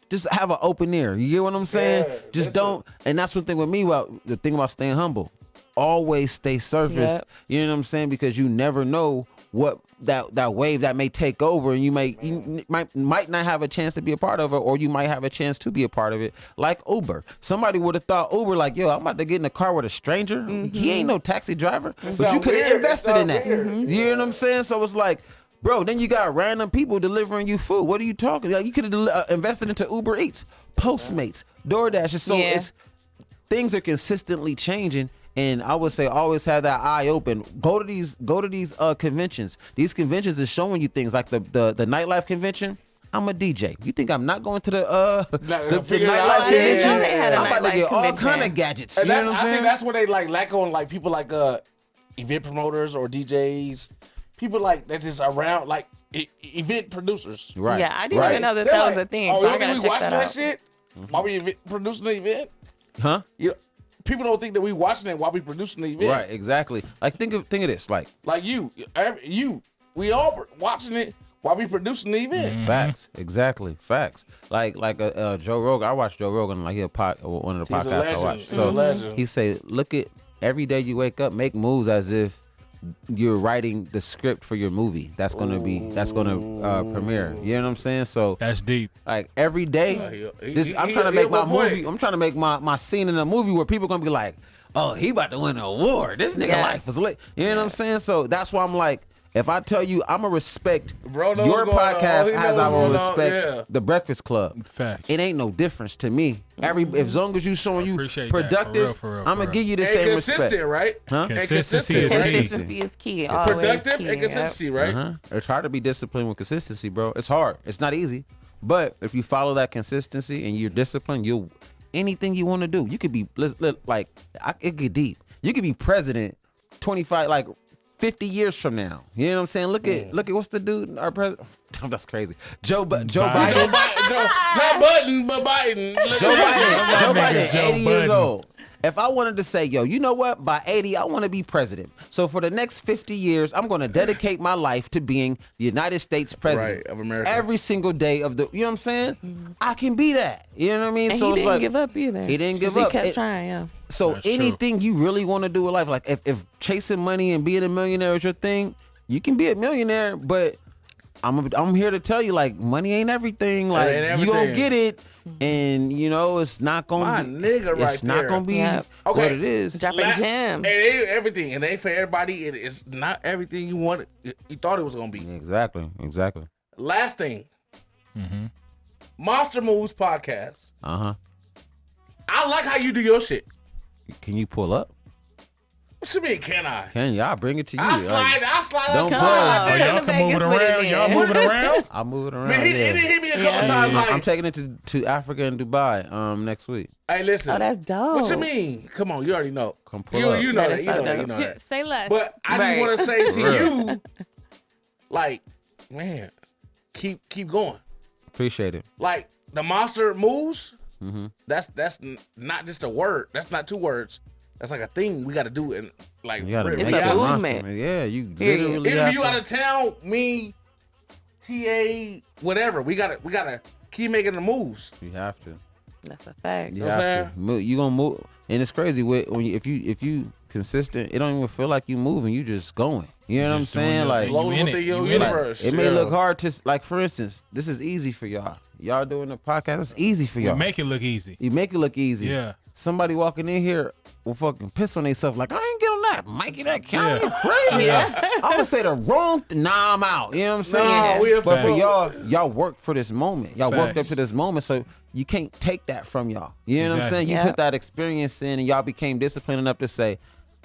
Just have an open ear. You get what I'm saying? Yeah, Just listen. don't. And that's one thing with me about the thing about staying humble. Always stay surfaced. Yep. You know what I'm saying? Because you never know what that wave that may take over, and you might not have a chance to be a part of it, or you might have a chance to be a part of it. Like Uber, somebody would have thought Uber, like, yo, I'm about to get in a car with a stranger. He ain't no taxi driver, but you sound could have weird. invested It in that. sound weird. You know what I'm saying? So it's like, bro, then you got random people delivering you food. What are you talking? Like, you could have invested into Uber Eats, Postmates, DoorDash. So Yeah. things are consistently changing. And I would say always have that eye open. Go to these conventions. These conventions is showing you things like the nightlife convention. I'm a DJ. You think I'm not going to the figure it nightlife out. I didn't convention? know they had a I'm about to nightlife get all convention. kind of gadgets. And You know that's, what I'm I think saying? that's what they lack on people like event promoters or DJs, people like that just around event producers. Right. Yeah, I didn't right. even know that They're that was like, a thing. Oh, So you I don't gotta think we check watching that that out. shit while we producing the event? Huh? You know, people don't think that we watching it while we producing the event. Right. Exactly. Like think of this. Like Like we all watching it while we producing the event. facts. Exactly. Facts. Like Joe Rogan. I watch Joe Rogan. Like one of the He's a podcasts I legend. watch. He's So a legend. he say, look at every day you wake up, make moves as if you're writing the script for your movie that's gonna premiere. You know what I'm saying? So That's deep. like every day, I'm trying to he make my on point. movie. I'm trying to make my scene in a movie where people gonna be like, oh, he about to win an award. This nigga life is lit. You know what I'm saying? So that's why I'm like, if I tell you I'm gonna respect Bro knows your what's going on. podcast He as knows I will what's going on. respect Yeah. the Breakfast Club. Facts. It ain't no difference to me. As long as you showing you appreciate that. For productive, real, for real, I'm for gonna give you the And same consistent, respect. right? Huh? And Consistency is right? key. Consistency is key. Always Productive key. and consistency, right? Uh-huh. It's hard to be disciplined with consistency, bro. It's hard. It's not easy. But if you follow that consistency and you're disciplined, anything you want to do. You could be it get deep. You could be president 50 years from now. You know what I'm saying? Look at what's the dude our president. That's crazy. Joe Biden. Not Button, but Biden. Joe nigga Biden, Joe 80 years Budden. old. If I wanted to say, yo, you know what? By 80, I want to be president. So for the next 50 years, I'm going to dedicate my life to being the United States president. Right, of America. Every single day of you know what I'm saying? I can be that. You know what I mean? And so he it's didn't like, give up either. He didn't give 'Cause up. He kept trying, yeah. so That's true. anything you really want to do in life, like if chasing money and being a millionaire is your thing, you can be a millionaire, but I'm here to tell you, like, money ain't everything. Like, ain't you gonna everything. get it, and it's not gonna My nigga right it's not there. gonna be Yep. what Okay. it is. Dropping It gems. ain't everything. It ain't for everybody. It's not everything you wanted. You thought it was gonna be. Exactly. Last thing, Monster Moves podcast. Uh-huh. I like how you do your shit. Can you pull up? What you mean, can I? Can you? I'll bring it to you. I slide. Don't Slide. Oh, play. y'all can move it around. Y'all move it around. I'll move it around. Man, he yeah. didn't hit me a couple times. I'm Like, taking it to Africa and Dubai next week. hey, listen. Oh, that's dope. What you mean? Come on, you already know. Come pull You up. you know That that. is You know so that. You dope. know that. Say less. But I Right. just want to say to Real. you, like, man, keep going. Appreciate it. Like the monster moves. Mm-hmm. That's not just a word. That's not two words. That's like a thing we got to do. And like, You gotta real- make It's a that movement. monster, man. Yeah, you Period. literally Even have if you to- out of town, me, TA, whatever, we gotta keep making the moves. You have to. That's a fact. You know what I'm have to. You gonna move, and it's crazy when you, if you consistent. It don't even feel like you moving. You just going. You know what I'm Just doing saying? your Like thing. Floating You in within it. your You in it. universe. it may Yeah. look hard to like. For instance, this is easy for y'all. Y'all doing the podcast. It's easy for We y'all. make it look easy. You make it look easy. Yeah. Somebody walking in here will fucking piss on themselves like, I ain't get on that. Mikey, that count. Yeah. You crazy. I'm gonna say the wrong Nah, I'm out. You know what I'm saying? Nah, we But for Fact. y'all worked for this moment. Y'all worked up Facts. to this moment, so you can't take that from y'all. You know what I'm Exactly. saying? You Yep. put that experience in, and y'all became disciplined enough to say,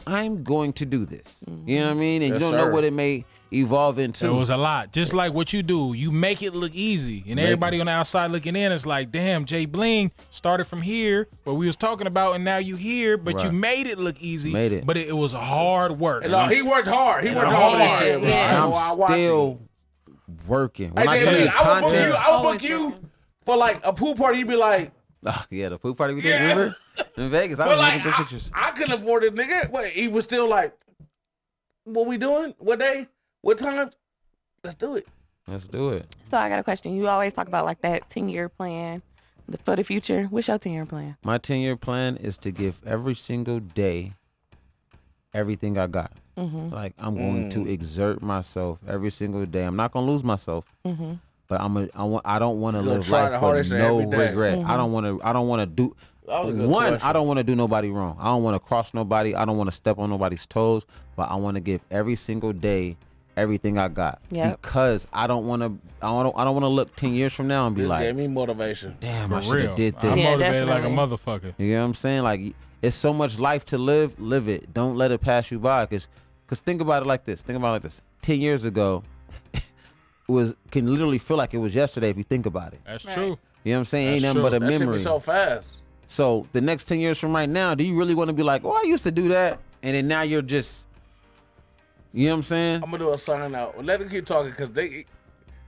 I'm going to do this. You know what I mean? And Yes, you don't know sir. what it may evolve into. It was a lot. Just like what you do, you make it look easy, and everybody on the outside looking in is like, "Damn, Jay Bling started from here, what we was talking about, and now you here, but you Right. made it look easy. Made it. But it was hard work. And, he worked hard. He worked hard on this shit. bro. and I I'm watch still him. working. Hey, When I Jay do Lee, the I would book content, you. I would book Always you working. for like a pool party. You'd be like, Oh, yeah, the food party we did, Yeah. remember? In Vegas. I but was like, looking at the pictures. I couldn't afford it, nigga. Wait, he was still like, what we doing? What day? What time? Let's do it. Let's do it. So I got a question. You always talk about like that 10-year plan for the future. What's your 10-year plan? My 10-year plan is to give every single day everything I got. Like I'm going to exert myself every single day. I'm not gonna lose myself, but I don't want to gonna live try life the for hardest no every day. regret. I don't want to do. That was a good One, question. I don't want to do nobody wrong. I don't want to cross nobody. I don't want to step on nobody's toes. But I want to give every single day everything I got. Yep. Because I don't want to. I don't want to look 10 years from now and be This like, gave me motivation. damn, For I should real. have did this. I'm Yeah, motivated like a definitely. motherfucker. You know what I'm saying? Like, it's so much life to live it. Don't let it pass you by. Cause think about it like this. 10 years ago, can literally feel like it was yesterday if you think about it. That's Right. true. You know what I'm saying? Ain't That's nothing but a true. That shit memory. was so fast. So the next 10 years from right now, do you really want to be like, oh, I used to do that, and then now you're just, you know what I'm saying? I'm gonna do a sign out. Let him keep talking because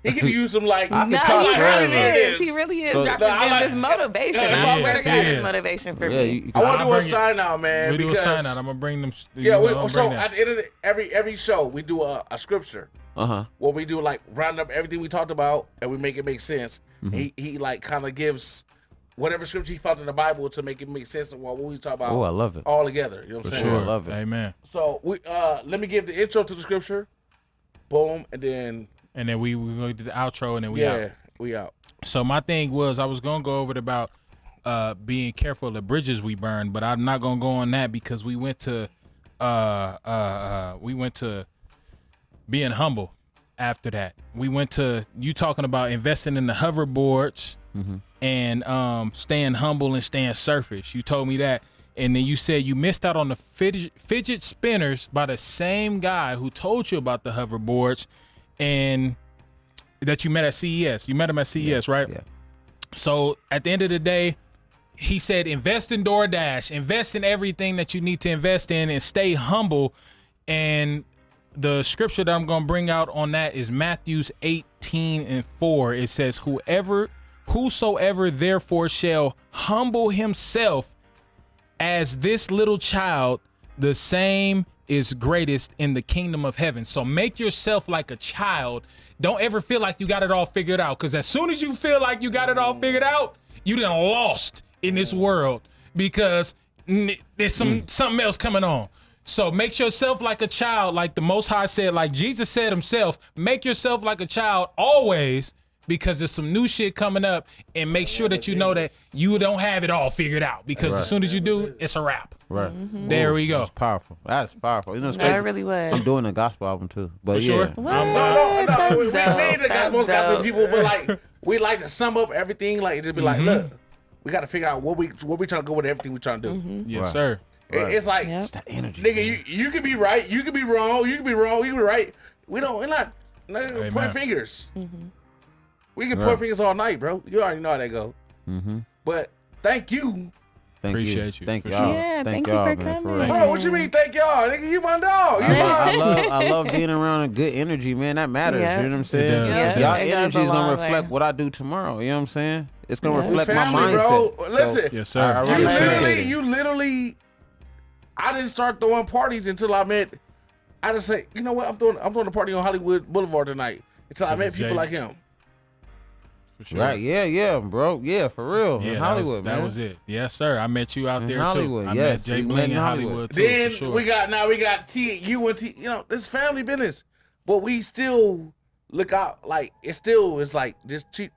he can use some like. I can No, talk he forever. really is. He really is So- dropping No, I gems. like- It's motivation. Yeah, That's he all is, got he is is. motivation for Yeah, me. you I want to I'll do a bring it. sign out, man. We do a because sign out. I'm gonna bring them. yeah, I'm so bring that. at the end of every show we do a scripture. Uh-huh. Where we do like round up everything we talked about and we make it make sense. Mm-hmm. He like kind of gives whatever scripture he found in the Bible to make it make sense of what we talk about. Oh, I love it. all together. You know what I'm For saying? sure. I love it. Amen. So we let me give the intro to the scripture. Boom, and then And then we go to the outro, and then we out. we out. So my thing was I was gonna go over it about being careful of the bridges we burn, but I'm not gonna go on that because we went to being humble after that. We went to you talking about investing in the hoverboards and staying humble and staying surface. You told me that. And then you said you missed out on the fidget spinners by the same guy who told you about the hoverboards and that you met at CES. You met him at CES, right? Yeah. So at the end of the day, he said, invest in DoorDash, invest in everything that you need to invest in and stay humble. And the scripture that I'm going to bring out on that is Matthews 18:4. It says, whosoever therefore shall humble himself as this little child, the same is greatest in the kingdom of heaven. So make yourself like a child. Don't ever feel like you got it all figured out, because as soon as you feel like you got it all figured out, you done lost in this world because there's something else coming on. So make yourself like a child, like the Most High said, like Jesus said himself, make yourself like a child always, because there's some new shit coming up, and make sure that you know that you don't have it all figured out, because as soon as you do, it's a wrap. Right. There we go. That's powerful. That's powerful. You know, it's That crazy. really was. I'm doing a gospel album too. But For sure. yeah. No. We need the That's most gospel dope. people, but like we like to sum up everything. Like just be like, look, we got to figure out what we trying to go with everything we trying to do. Yes, Right. sir. It's like, Yep. It's that energy. nigga, you could be right, you could be wrong, you could be wrong, you could be right. We're not Amen. point fingers. We can Right. point fingers all night, bro. You already know how that go. But thank you. Thank Appreciate you, Thank for y'all. sure. Yeah, Thank thank you y'all, for man, coming. real. Bro, what you mean? Thank y'all, nigga. You my dog. You my I love being around a good energy, man. That matters. Yeah. You know what I'm It saying? does, it Y'all does. It goes energy a is gonna long reflect way. what I do tomorrow. You know what I'm saying? It's gonna Yeah. reflect my family, mindset. bro. So, Listen. Yes, sir. I really You appreciate it. literally, I didn't start throwing parties until I met. I just say, you know what? I'm throwing a party on Hollywood Boulevard tonight. Until I met it's people Jay. like him. For sure. Right? Yeah, bro. Yeah, for real. Yeah, in Hollywood, that man. was it. Yes, sir. I met you out In there Hollywood, too. I yes. met Jay We met Bling in in Hollywood. Hollywood too. Then for sure. we got you and T. You know, this is family business, but we still look out like it's like just treat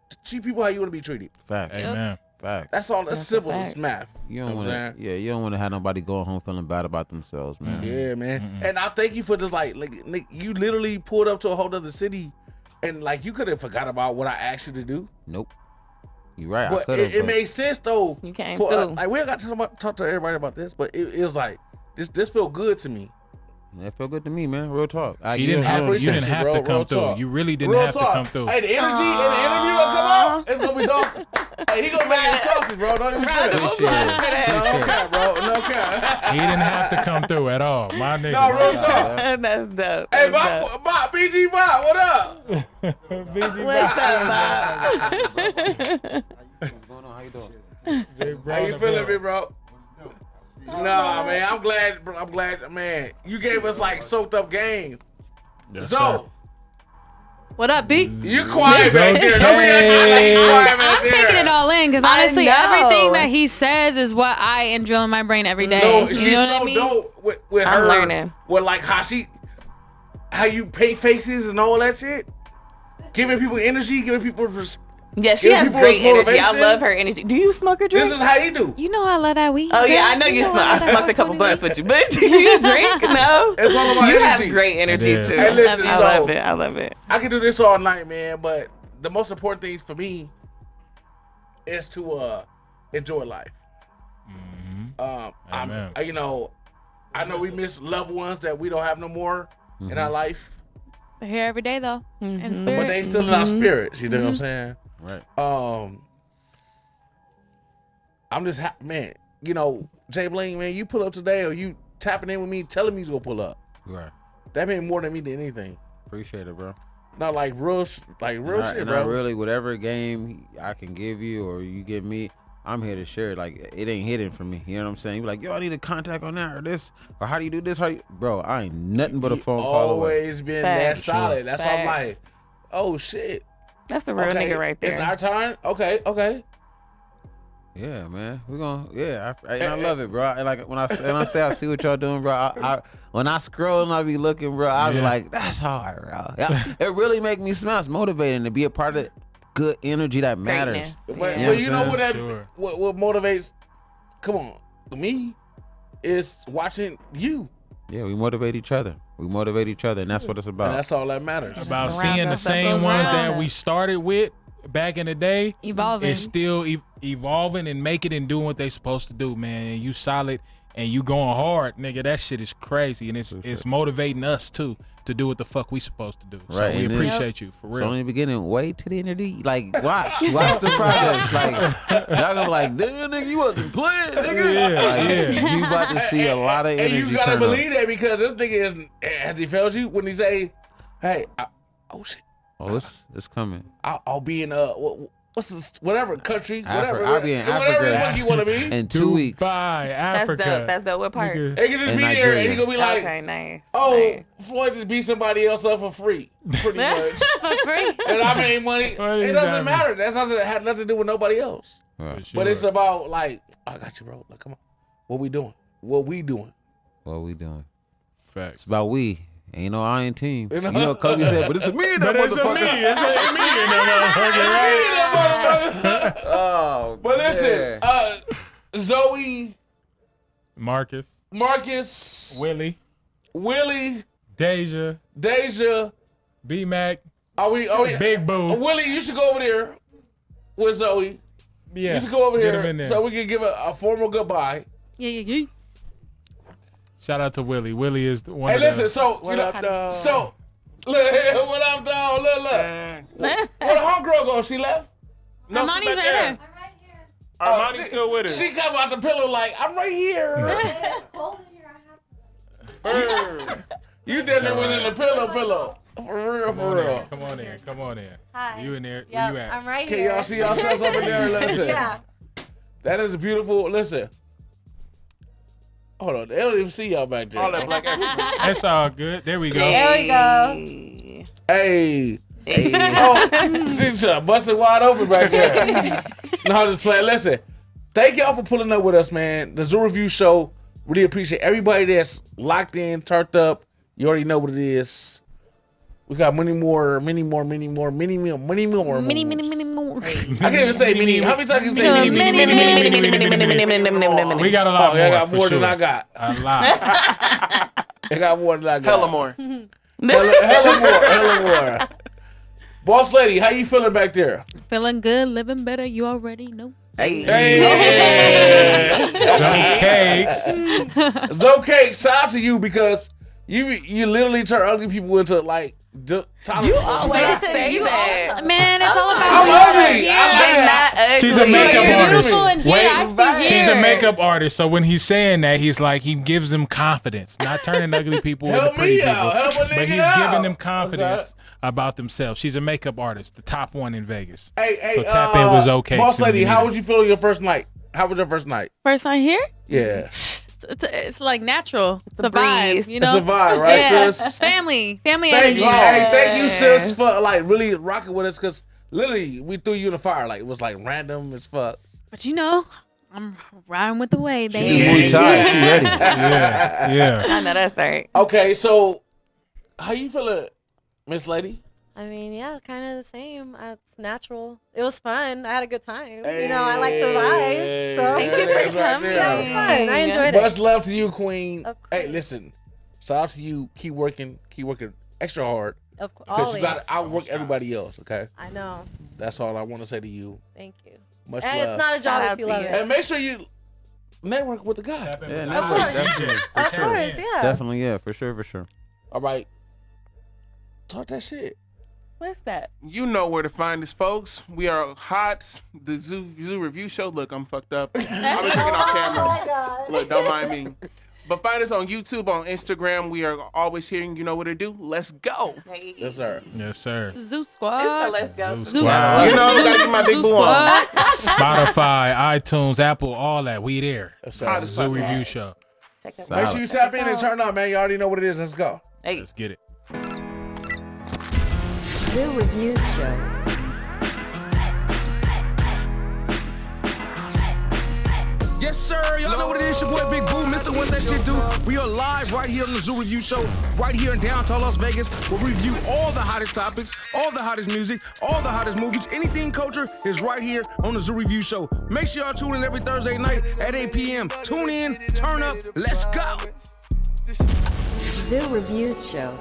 people how you want to be treated. Facts. Amen. Facts. That's all. That's That's a simple. fact. It's math. You know don't what want I'm to. saying? Yeah, you don't want to have nobody going home feeling bad about themselves, man. Yeah, man. And I thank you for just like Nick, you literally pulled up to a whole other city, and like you could have forgot about what I asked you to do. Nope. You right. I But could have. it made sense though. You came for, through. like we ain't got to talk to everybody about this, but it was like this felt good to me. That felt good to me, man. Real talk. You didn't have to. You appreciate didn't you, have bro. to Real come through. talk. You really didn't Real have talk. to come through. Hey, the energy in the interview will come out. It's gonna be awesome. Hey, he gonna make it saucy, bro. Don't even trip. Appreciate it. No cap, bro. No cap. He didn't have to come through at all. My nigga. No, real talk. That's dope. Hey, That's dope. Bob, BG Bob, what up? What's up, Bob? How you doing? How you feeling, me, bro? Nah, man, I'm glad, man. You gave us like soaked up game. Yes, So, What up, B? you quiet back there. Don't be acting like you quiet back I'm taking there. it all in because I honestly, know. everything that he says is what I enjoy in my brain every day. No, you she's know so what I mean? dope with I'm her. learning. With like how you paint faces and all that shit. Giving people energy, giving people. Yeah, she Give has people great this energy. I motivation. love her energy. Do you smoke or drink? This is how you do. You know I love that weed. Oh yeah, girl. I know you know smoke. I I love that smoked a couple 40 blunts with you, but do you drink? No. It's all about You energy. have great energy It is. too. Hey, listen, I so- love it. I love it. I can do this all night, man. But the most important things for me is to enjoy life. Amen. I know we miss loved ones that we don't have no more in our life, They're here every day though. Mm-hmm. In spirit. but they still in our spirits. You know what I'm saying? Right. I'm just man. You know, Jay Bling, man, you pull up today, or you tapping in with me, telling me he's gonna pull up. Right. That meant more than me than anything. Appreciate it, bro. Not like real shit, And I bro. really, whatever game I can give you or you give me, I'm here to share it. Like, it ain't hidden from me. You know what I'm saying? You be like, yo, I need a contact on that or this. Or how do you do this? Bro, I ain't nothing but a phone call away. Always been Facts. that solid. That's why I'm Facts. like, oh shit. That's the real Okay, nigga right there. It's our turn. Okay. Yeah, man. We're going to, yeah. I love it, bro. And like, when I say I see what y'all doing, bro, when I scroll and I be looking, bro, I be like, that's hard, bro. Yeah, it really make me smile. It's motivating to be a part of good energy that matters. Greatness. But Yeah. well, you know Sure. what motivates? Come on, me is watching you, Yeah, we motivate each other. And that's what it's and about. that's all that matters. About Around seeing the us, that same goes ones around that us. we started with back in the day. Evolving. It's still evolving and making and doing what they supposed to do, man. And you solid and you going hard, nigga. That shit is crazy, and it's motivating us too to do what the fuck we supposed to do. So Right, we and appreciate you for So real. in the beginning, wait to the end of the watch the progress. Like y'all gonna be like, damn nigga, you wasn't playing, nigga. Yeah, Like, yeah. you about to see a lot of And energy. you gotta turn believe that because this nigga has he failed you when he say, "Hey, oh shit, up. Oh, it's coming. I'll be in what's this, whatever country, I'll be in whatever the Africa. fuck you want to be." In 2 weeks. Dubai, That's Africa. dope. That's dope. What part? Nigga. They can just In be there, Nigeria. and he gonna be like, Okay, nice. "Oh, nice. Floyd just beat somebody else up for free, pretty much." For free. And I made money. What It is doesn't that? matter. That doesn't have nothing to do with nobody else. Right. But it's about like, I got you, bro. Like, come on, what we doing? What we doing? What we doing? Facts. It's about we. Ain't no I in team. You know, Kobe said, but it's a me in that But it's a motherfucker. me. It's a me in that motherfucker, right? Oh, But listen, man. Zoe, Marcus, Willie, Deja, are B-Mac, we Big Boo. Willie, you should go over there with Zoe. Yeah. You should go over Get him here in there. so we can give a formal goodbye. Yeah. Shout out to Willie. Willie is the one. Hey, of the- listen, so What up, dog? so look, what up, dog? Look. Where the homegirl go? She left. No, Armani's she's right back there. Armani's still with us. She come out the pillow like, I'm right here. You definitely was in the pillow. For real. Come on in. Hi. You in there? Yep, Where you at? I'm right Can here. y'all see yourselves over there? Listen. Yeah. That is a beautiful. Listen. Hold on. They don't even see y'all back there. All that black excellence. That's all good. There we go. There we go. Hey. Oh, she's busted wide open back there. No, I'm just playing. Listen, thank y'all for pulling up with us, man. The Zoo Review Show. Really appreciate everybody that's locked in, turned up. You already know what it is. We got many more. Mini more. I can't even say many. How many times can you say many? We got a lot Oh, more. I got for more sure. than I got. A lot. I got more than I got. Hella more. Hella more. Boss lady, how you feeling back there? Feeling good, living better. You already know. Hey. Some cakes. It's okay. Shout out to you because you literally turn ugly people into like. You always say that. Man, it's all about I'm who you are. ugly. They're not ugly. She's a makeup You're artist. beautiful in here. I see She's a here. makeup artist, so when he's saying that, he's like he gives them confidence, not turning ugly people into Help pretty me people, out. Help a but nigga he's out. giving them confidence about themselves. She's a makeup artist, the top one in Vegas. Hey, So tap in was okay. Boss so lady, you how need would you feel your first night? How was your first night? First time here? Yeah. It's like natural. It's a a vibe, breeze. you know? It's a vibe, right, Yeah. sis? Family Thank energy. you. Hey, thank you, sis, for like really rocking with us because literally we threw you in the fire. Like it was like random as fuck. But you know, I'm riding with the wave, She baby. tired. She ready. Yeah. I know that's right. Okay, so how you feeling, Miss Lady? I mean, yeah, kind of the same. It's natural. It was fun. I had a good time. You know, I like the vibes. So Thank you for coming. yeah, it was fun. I enjoyed it. Much love to you, Queen. Of Hey, course. listen. Shout out to you. Keep working extra hard Of course, because always. you got to outwork everybody else. Okay, I know. that's all I want to say to you. Thank you. Much And love. it's not a Shout job out if you to love you. it. And make sure you network with the guy. Yeah, Of course. Of course, yeah. Definitely, yeah, for sure. All right. Talk that shit. What's that? You know where to find us, folks. We are hot. The Zoo Review Show. Look, I'm fucked up. I've been drinking off camera. Look, don't mind me. But find us on YouTube, on Instagram. We are always here. You know what to do. Let's go. Hey. Yes, sir. Yes, sir. Zoo It's the Squad. Let's Go. Zoo Zoo Squad. You know, gotta get my big Zoo boo on. Squad. Spotify, iTunes, Apple, all that. We there. Yes, Hot sir. as Zoo fuck. Review Show. Check it Make sure you tap in and turn on, man. You already know what it is. Let's go. Hey. Let's get it. Zoo Reviews Show. Yes, sir. Y'all know what it is. Your boy Big Boo, Mr. What That Shit Do. We are live right here on the Zoo Review Show, right here in downtown Las Vegas. We'll review all the hottest topics, all the hottest music, all the hottest movies. Anything culture is right here on the Zoo Review Show. Make sure y'all tune in every Thursday night at 8 p.m. Tune in, turn up, let's go. Zoo Reviews Show.